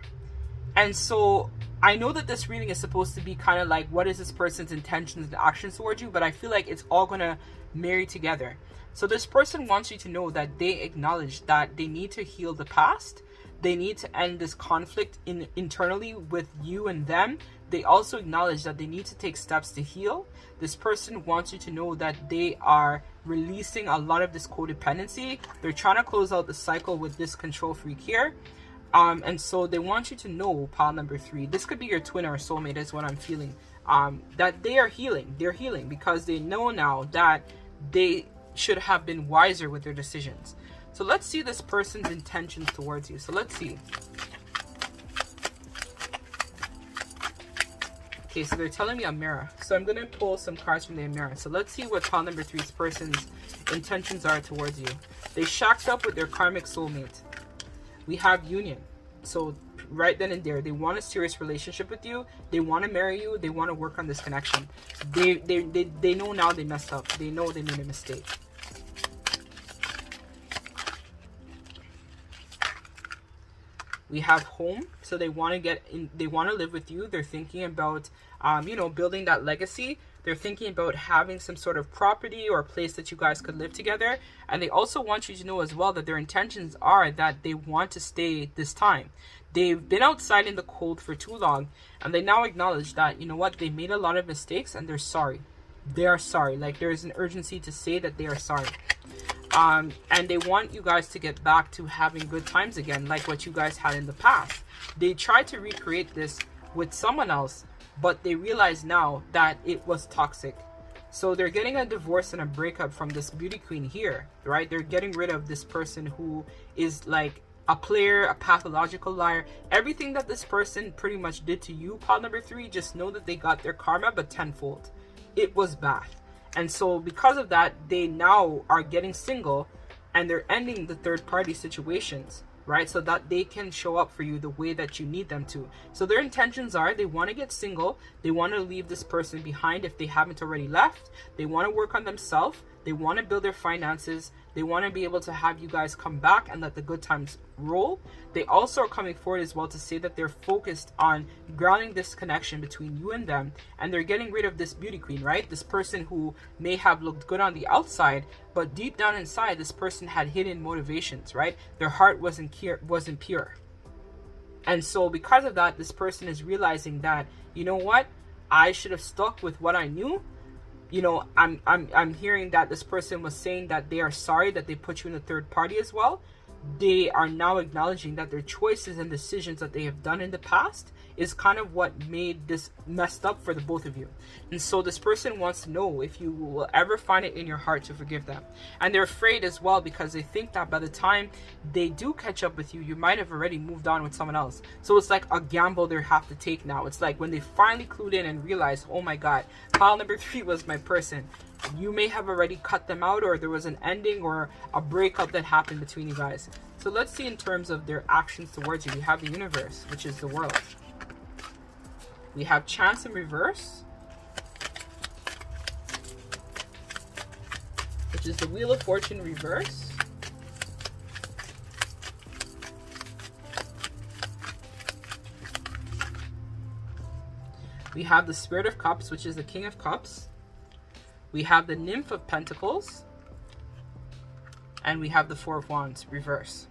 And so I know that this reading is supposed to be kind of like, what is this person's intentions and actions towards you? But I feel like it's all going to marry together. So this person wants you to know that they acknowledge that they need to heal the past. They need to end this conflict internally with you and them. They also acknowledge that they need to take steps to heal. This person wants you to know that they are releasing a lot of this codependency. They're trying to close out the cycle with this control freak here. And so they want you to know, pile number 3, this could be your twin or soulmate is what I'm feeling, that they are healing. They're healing because they know now that they should have been wiser with their decisions. So let's see this person's intentions towards you. So let's see. Okay, so they're telling me a mirror. So I'm going to pull some cards from the mirror. So let's see what pile number 3's person's intentions are towards you. They shacked up with their karmic soulmate. We have union. So right then and there, they want a serious relationship with you. They want to marry you. They want to work on this connection. They know now they messed up. They know they made a mistake. We have home. So they want to get in, they want to live with you. They're thinking about you know, building that legacy. They're thinking about having some sort of property or a place that you guys could live together. And they also want you to know as well that their intentions are that they want to stay this time. They've been outside in the cold for too long, and they now acknowledge that, you know what, they made a lot of mistakes and they're sorry. They are sorry. Like there is an urgency to say that they are sorry. And they want you guys to get back to having good times again, like what you guys had in the past. They tried to recreate this with someone else, but they realize now that it was toxic. So they're getting a divorce and a breakup from this beauty queen here, right? They're getting rid of this person who is like a player, a pathological liar. Everything that this person pretty much did to you, pile number 3, just know that they got their karma, but tenfold. It was bad. And so because of that, they now are getting single and they're ending the third party situations, right? So that they can show up for you the way that you need them to. So their intentions are they want to get single. They want to leave this person behind if they haven't already left. They want to work on themselves. They want to build their finances. They want to be able to have you guys come back and let the good times roll. They also are coming forward as well to say that they're focused on grounding this connection between you and them. And they're getting rid of this beauty queen, right? This person who may have looked good on the outside, but deep down inside, this person had hidden motivations, right? Their heart wasn't pure. And so because of that, this person is realizing that, you know what? I should have stuck with what I knew. You know, I'm hearing that this person was saying that they are sorry that they put you in a third party as well. they are now acknowledging that their choices and decisions that they have done in the past is kind of what made this messed up for the both of you. And so this person wants to know if you will ever find it in your heart to forgive them. And they're afraid as well, because they think that by the time they do catch up with you, you might have already moved on with someone else. So it's like a gamble they have to take now. It's like when they finally clued in and realized, oh my God, pile number 3 was my person. You may have already cut them out, or there was an ending or a breakup that happened between you guys. So let's see in terms of their actions towards you. We have the universe, which is the world. We have chance in reverse, which is the wheel of fortune reverse. We have the Spirit of Cups, which is the King of Cups. We have the Nymph of Pentacles. And we have the Four of Wands reverse.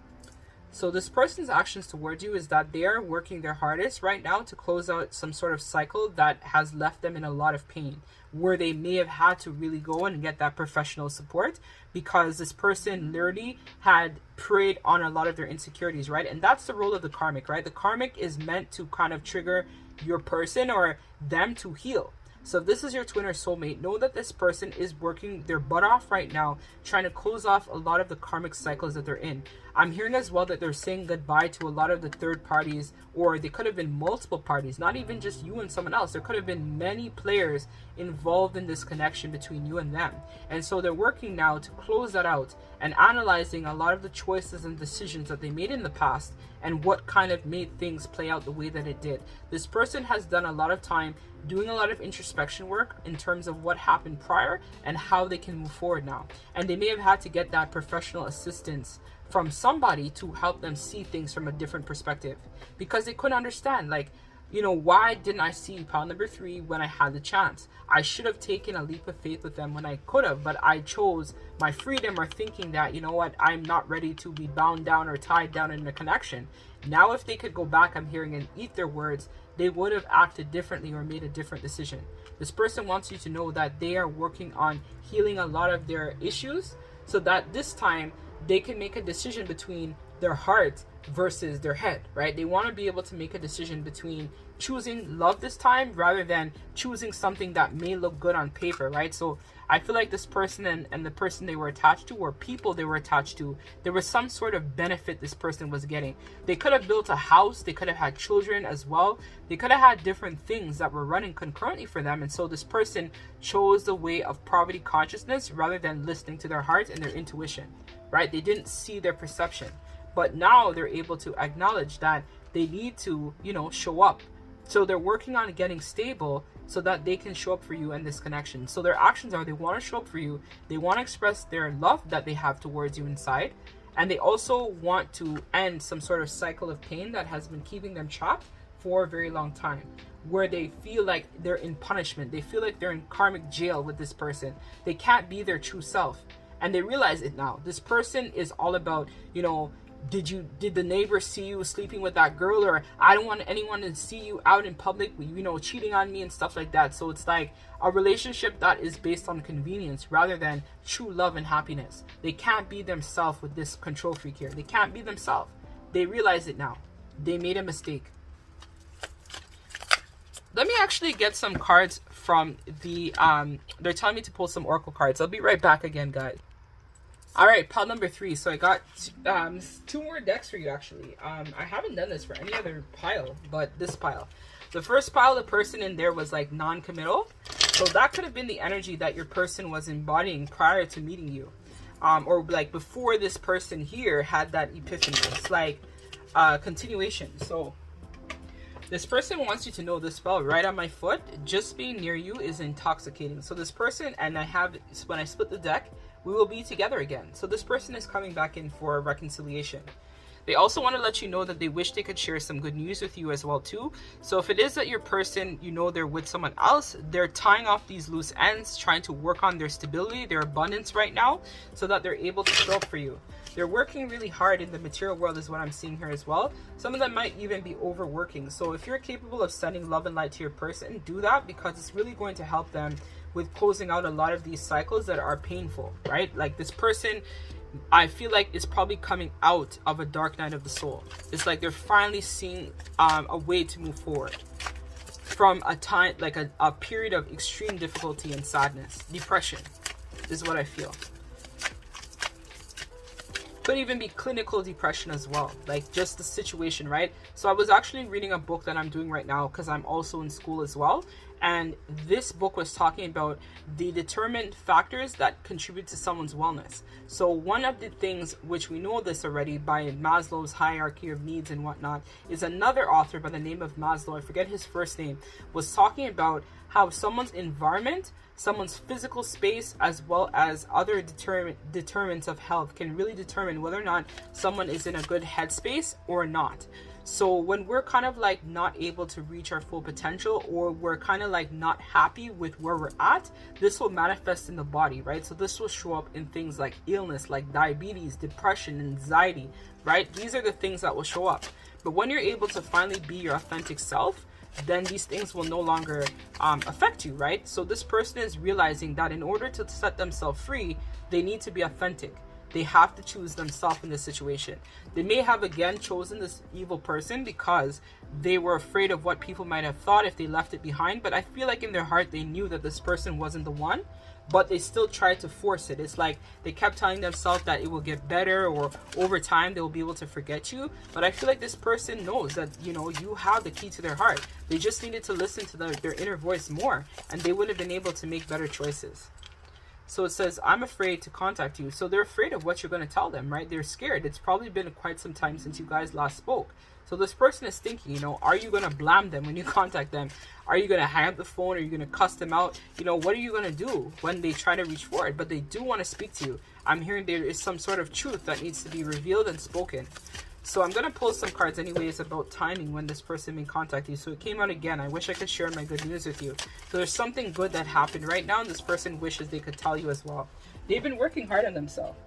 So this person's actions towards you is that they are working their hardest right now to close out some sort of cycle that has left them in a lot of pain, where they may have had to really go and get that professional support, because this person literally had preyed on a lot of their insecurities, right? And that's the role of the karmic, right? The karmic is meant to kind of trigger your person or them to heal. So if this is your twin or soulmate, know that this person is working their butt off right now, trying to close off a lot of the karmic cycles that they're in. I'm hearing as well that they're saying goodbye to a lot of the third parties, or they could have been multiple parties, not even just you and someone else. There could have been many players involved in this connection between you and them. And so they're working now to close that out and analyzing a lot of the choices and decisions that they made in the past and what kind of made things play out the way that it did. This person has done a lot of time doing a lot of introspection work in terms of what happened prior and how they can move forward now. And they may have had to get that professional assistance from somebody to help them see things from a different perspective, because they couldn't understand, like, you know, why didn't I see pile number 3 when I had the chance? I should have taken a leap of faith with them when I could have, but I chose my freedom, or thinking that, you know what, I'm not ready to be bound down or tied down in a connection. Now, if they could go back, I'm hearing, and eat their words, they would have acted differently or made a different decision. This person wants you to know that they are working on healing a lot of their issues, so that this time they can make a decision between their heart versus their head, right? They want to be able to make a decision between choosing love this time rather than choosing something that may look good on paper, right? So I feel like this person and the person they were attached to, or people they were attached to, there was some sort of benefit this person was getting. They could have built a house, they could have had children as well, they could have had different things that were running concurrently for them. And so this person chose the way of poverty consciousness rather than listening to their heart and their intuition, right? They didn't see their perception, but now they're able to acknowledge that they need to, you know, show up. So they're working on getting stable so that they can show up for you in this connection. So their actions are, they want to show up for you, they want to express their love that they have towards you inside, and they also want to end some sort of cycle of pain that has been keeping them trapped for a very long time, where they feel like they're in punishment, they feel like they're in karmic jail with this person. They can't be their true self, and they realize it now. This person is all about, you know, did the neighbor see you sleeping with that girl, or I don't want anyone to see you out in public, you know, cheating on me and stuff like that. So it's like a relationship that is based on convenience rather than true love and happiness. They can't be themselves with this control freak here. They can't be themselves. They realize it now. They made a mistake. Let me actually get some cards from the they're telling me to pull some oracle cards. I'll be right back again, guys. All right, pile number 3. So I got 2 more decks for you, actually. I haven't done this for any other pile, but this pile. The first pile, the person in there was like non-committal. So that could have been the energy that your person was embodying prior to meeting you. Or like before this person here had that epiphany. It's like continuation. So this person wants you to know this spell right on my foot. Just being near you is intoxicating. So this person, and I have, when I split the deck, we will be together again. So this person is coming back in for a reconciliation. They also want to let you know that they wish they could share some good news with you as well too. So if it is that your person, you know, they're with someone else, they're tying off these loose ends, trying to work on their stability, their abundance right now, so that they're able to show up for you. They're working really hard in the material world is what I'm seeing here as well. Some of them might even be overworking. So if you're capable of sending love and light to your person, do that, because it's really going to help them with closing out a lot of these cycles that are painful, right? Like this person I feel like it's probably coming out of a dark night of the soul. It's like they're finally seeing a way to move forward from a time, like a period of extreme difficulty and sadness. Depression is what I feel. Could even be clinical depression as well, like just the situation, right? So I was actually reading a book that I'm doing right now because I'm also in school as well, and this book was talking about the determined factors that contribute to someone's wellness. So one of the things, which we know this already by Maslow's hierarchy of needs and whatnot, is another author by the name of Maslow, I forget his first name, was talking about how someone's environment, someone's physical space, as well as other determinants of health can really determine whether or not someone is in a good headspace or not. So when we're kind of like not able to reach our full potential, or we're kind of like not happy with where we're at, this will manifest in the body, right? So this will show up in things like illness, like diabetes, depression, anxiety, right? These are the things that will show up. But when you're able to finally be your authentic self, then these things will no longer affect you, right? So this person is realizing that in order to set themselves free, they need to be authentic. They have to choose themselves in this situation. They may have again chosen this evil person because they were afraid of what people might have thought if they left it behind. But I feel like in their heart, they knew that this person wasn't the one, but they still tried to force it. It's like they kept telling themselves that it will get better, or over time they will be able to forget you. But I feel like this person knows that, you know, you have the key to their heart. They just needed to listen to their inner voice more, and they would have been able to make better choices. So it says, I'm afraid to contact you. So they're afraid of what you're going to tell them, right? They're scared. It's probably been quite some time since you guys last spoke. So this person is thinking, you know, are you going to blame them when you contact them? Are you going to hang up the phone? Are you going to cuss them out? You know, what are you going to do when they try to reach forward? But they do want to speak to you. I'm hearing there is some sort of truth that needs to be revealed and spoken. So I'm going to pull some cards anyways about timing when this person may contact you. So it came out again. I wish I could share my good news with you. So there's something good that happened right now, and this person wishes they could tell you as well. They've been working hard on themselves.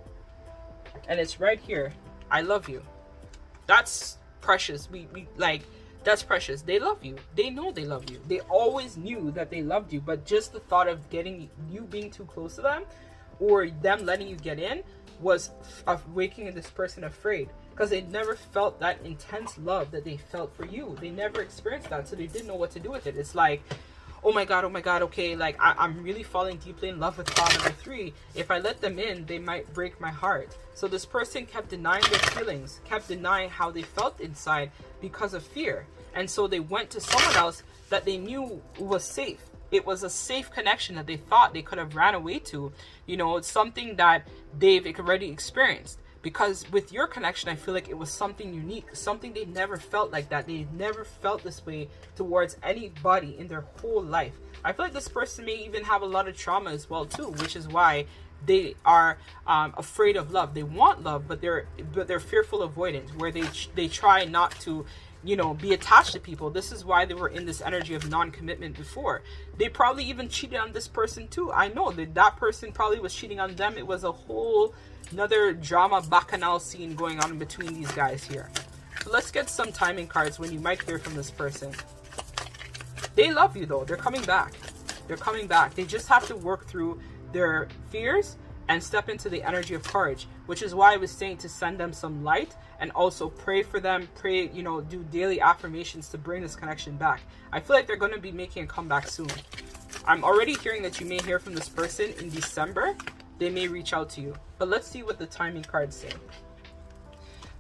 And it's right here. I love you. That's precious. That's precious. They love you. They know they love you. They always knew that they loved you. But just the thought of getting you being too close to them, or them letting you get in, was of making this person afraid. Because they never felt that intense love that they felt for you. They never experienced that, so they didn't know what to do with it. It's like, oh my god, okay, like I'm really falling deeply in love with file number 3. If I let them in, they might break my heart. So this person kept denying their feelings, kept denying how they felt inside because of fear. And so they went to someone else that they knew was safe. It was a safe connection that they thought they could have ran away to. You know, it's something that they've already experienced. Because with your connection, I feel like it was something unique, something they never felt like that. They never felt this way towards anybody in their whole life. I feel like this person may even have a lot of trauma as well too, which is why they are afraid of love. They want love, but they're fearful avoidance, where they try not to, you know, be attached to people. This is why they were in this energy of non-commitment before. They probably even cheated on this person too. I know that person probably was cheating on them. It was a whole another drama bacchanal scene going on in between these guys here. So let's get some timing cards when you might hear from this person. They love you though. They're coming back. They're coming back. They just have to work through their fears and step into the energy of courage, which is why I was saying to send them some light and also pray for them. Pray, you know, do daily affirmations to bring this connection back. I feel like they're going to be making a comeback soon. I'm already hearing that you may hear from this person in December. They may reach out to you. But let's see what the timing cards say.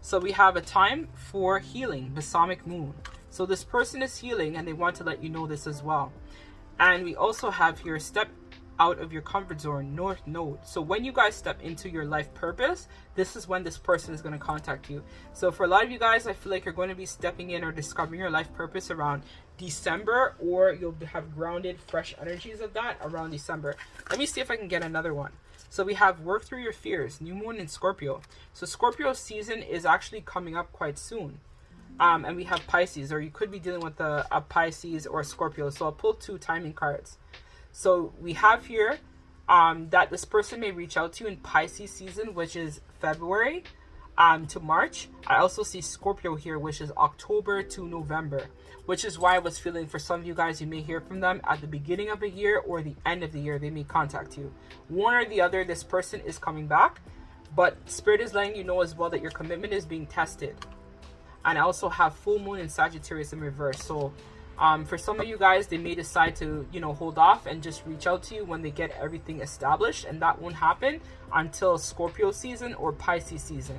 So we have a time for healing, Balsamic Moon. So this person is healing and they want to let you know this as well. And we also have here, step out of your comfort zone, North Node. So when you guys step into your life purpose, this is when this person is going to contact you. So for a lot of you guys, I feel like you're going to be stepping in or discovering your life purpose around December, or you'll have grounded fresh energies of that around December. Let me see if I can get another one. So we have work through your fears, new moon in Scorpio. So Scorpio season is actually coming up quite soon. And we have Pisces, or you could be dealing with a Pisces or a Scorpio. So I'll pull 2 timing cards. So we have here that this person may reach out to you in Pisces season, which is February to March. I also see Scorpio here, which is October to November, which is why I was feeling for some of you guys, you may hear from them at the beginning of the year or the end of the year. They may contact you. One or the other, this person is coming back. But Spirit is letting you know as well that your commitment is being tested. And I also have full moon in Sagittarius in reverse. So for some of you guys, they may decide to, hold off and just reach out to you when they get everything established. And that won't happen until Scorpio season or Pisces season.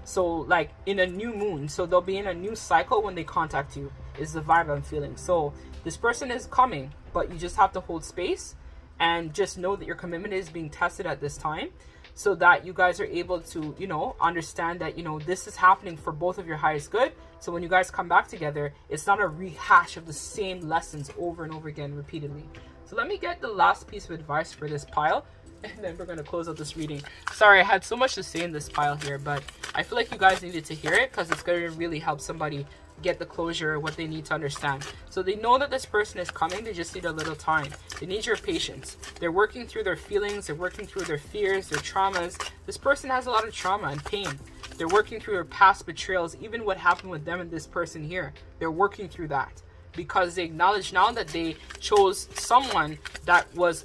So like in a new moon. So they'll be in a new cycle when they contact you, is the vibe I'm feeling. So this person is coming, but you just have to hold space and just know that your commitment is being tested at this time, so that you guys are able to, understand that, this is happening for both of your highest good. So when you guys come back together, it's not a rehash of the same lessons over and over again repeatedly. So let me get the last piece of advice for this pile, and then we're going to close out this reading. Sorry, I had so much to say in this pile here, but I feel like you guys needed to hear it because it's going to really help somebody get the closure, what they need to understand. So they know that this person is coming, they just need a little time. They need your patience. They're working through their feelings, they're working through their fears, their traumas. This person has a lot of trauma and pain. They're working through their past betrayals, even what happened with them and this person here. They're working through that because they acknowledge now that they chose someone that was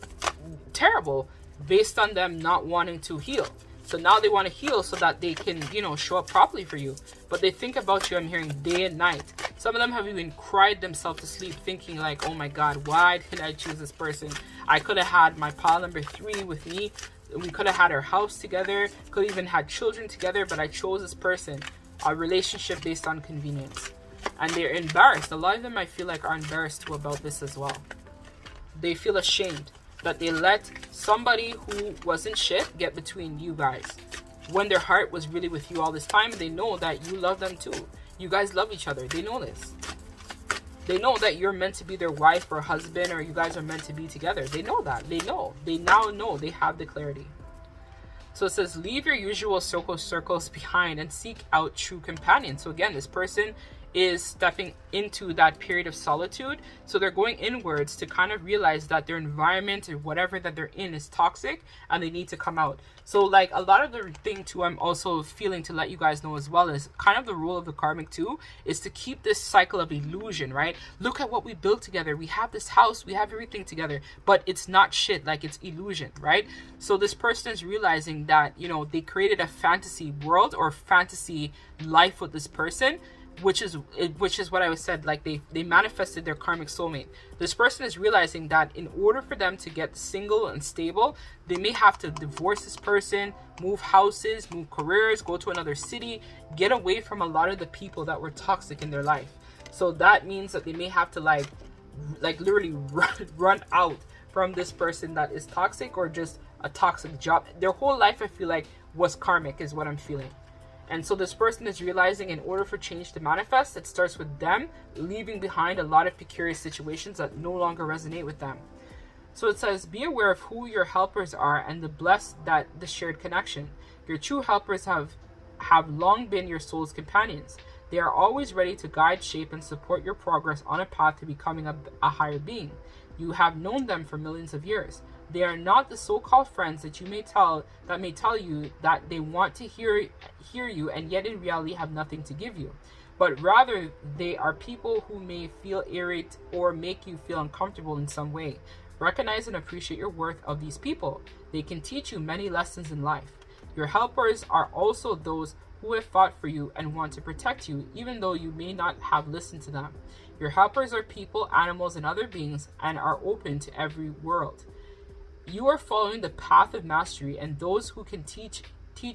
terrible based on them not wanting to heal. So now they want to heal so that they can, show up properly for you. But they think about you, I'm hearing, day and night. Some of them have even cried themselves to sleep thinking like, oh my God, why did I choose this person? I could have had my pile number 3 with me. We could have had our house together. Could have even had children together. But I chose this person. A relationship based on convenience. And they're embarrassed. A lot of them I feel like are embarrassed too about this as well. They feel ashamed that they let somebody who wasn't shit get between you guys when their heart was really with you all this time. They know that you love them too. You guys love each other. They know this. They know that you're meant to be their wife or husband, or you guys are meant to be together. They know that. They know. They now know. They have the clarity. So it says, leave your usual circles behind and seek out true companions. So again, this person is stepping into that period of solitude. So they're going inwards to kind of realize that their environment or whatever that they're in is toxic and they need to come out. So like a lot of the thing too, I'm also feeling to let you guys know as well, is kind of the rule of the karmic too, is to keep this cycle of illusion, right? Look at what we built together. We have this house, we have everything together, but it's not shit, like it's illusion, right? So this person is realizing that, they created a fantasy world or fantasy life with this person, which is what I said, like they manifested their karmic soulmate. This person is realizing that in order for them to get single and stable, they may have to divorce this person, move houses, move careers, go to another city, get away from a lot of the people that were toxic in their life. So that means that they may have to like literally run out from this person that is toxic, or just a toxic job. Their whole life, I feel like, was karmic, is what I'm feeling. And so this person is realizing in order for change to manifest, it starts with them leaving behind a lot of precarious situations that no longer resonate with them. So it says, be aware of who your helpers are and the blessed that the shared connection. Your true helpers have long been your soul's companions. They are always ready to guide, shape, and support your progress on a path to becoming a higher being. You have known them for millions of years. They are not the so-called friends that may tell you that they want to hear you, and yet in reality have nothing to give you. But rather, they are people who may feel irate or make you feel uncomfortable in some way. Recognize and appreciate your worth of these people. They can teach you many lessons in life. Your helpers are also those who have fought for you and want to protect you, even though you may not have listened to them. Your helpers are people, animals, and other beings, and are open to every world. You are following the path of mastery, and those who can teach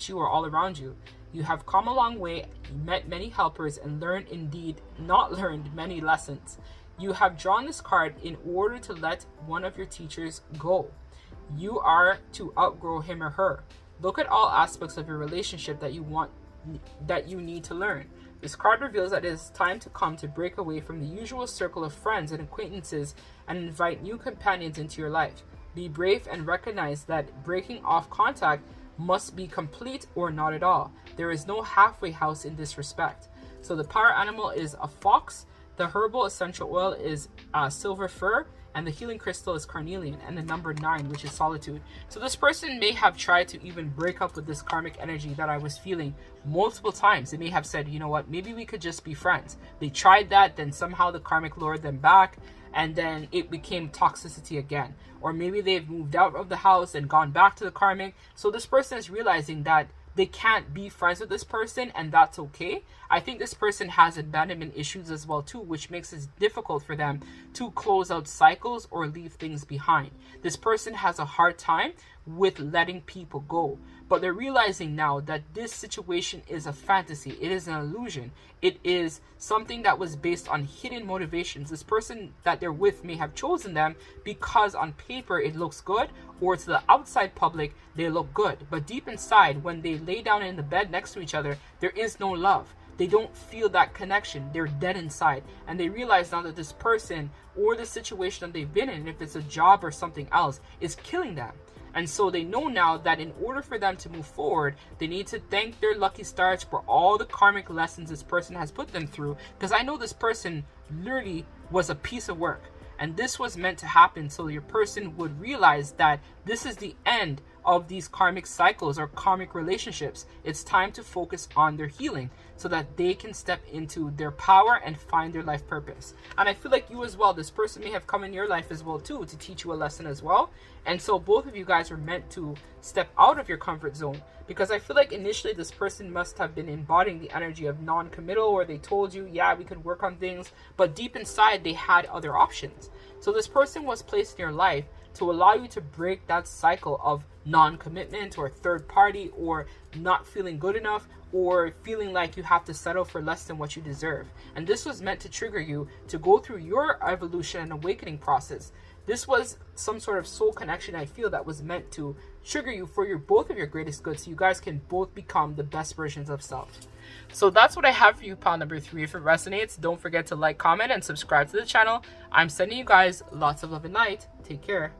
you are all around you. You have come a long way, met many helpers, and not learned many lessons. You have drawn this card in order to let one of your teachers go. You are to outgrow him or her. Look at all aspects of your relationship that you need to learn. This card reveals that it is time to come to break away from the usual circle of friends and acquaintances and invite new companions into your life. Be brave and recognize that breaking off contact must be complete or not at all. There is no halfway house in this respect. So the power animal is a fox, the herbal essential oil is silver fir, and the healing crystal is carnelian, and the number 9, which is solitude. So this person may have tried to even break up with this karmic energy that I was feeling multiple times. They may have said, you know what, maybe we could just be friends. They tried that, then somehow the karmic lured them back, and then it became toxicity again. Or maybe they've moved out of the house and gone back to the karmic. So this person is realizing that they can't be friends with this person, and that's okay. I think this person has abandonment issues as well too, which makes it difficult for them to close out cycles or leave things behind. This person has a hard time with letting people go, but they're realizing now that this situation is a fantasy. It is an illusion. It is something that was based on hidden motivations. This person that they're with may have chosen them because on paper it looks good, or to the outside public they look good, but deep inside, when they lay down in the bed next to each other, there is no love. They don't feel that connection. They're dead inside, and they realize now that this person or the situation that they've been in, if it's a job or something else, is killing them. And so they know now that in order for them to move forward, they need to thank their lucky stars for all the karmic lessons this person has put them through. Because I know this person literally was a piece of work, and this was meant to happen so your person would realize that this is the end of these karmic cycles or karmic relationships. It's time to focus on their healing so that they can step into their power and find their life purpose. And I feel like you as well, this person may have come in your life as well too to teach you a lesson as well. And so both of you guys were meant to step out of your comfort zone, because I feel like initially this person must have been embodying the energy of non-committal, or they told you, yeah, we could work on things, but deep inside they had other options. So this person was placed in your life to allow you to break that cycle of non-commitment or third party, or not feeling good enough, or feeling like you have to settle for less than what you deserve. And this was meant to trigger you to go through your evolution and awakening process. This was some sort of soul connection, I feel, that was meant to trigger you for both of your greatest good, so you guys can both become the best versions of self. So that's what I have for you, pile number 3. If it resonates, don't forget to like, comment, and subscribe to the channel. I'm sending you guys lots of love and light. Take care.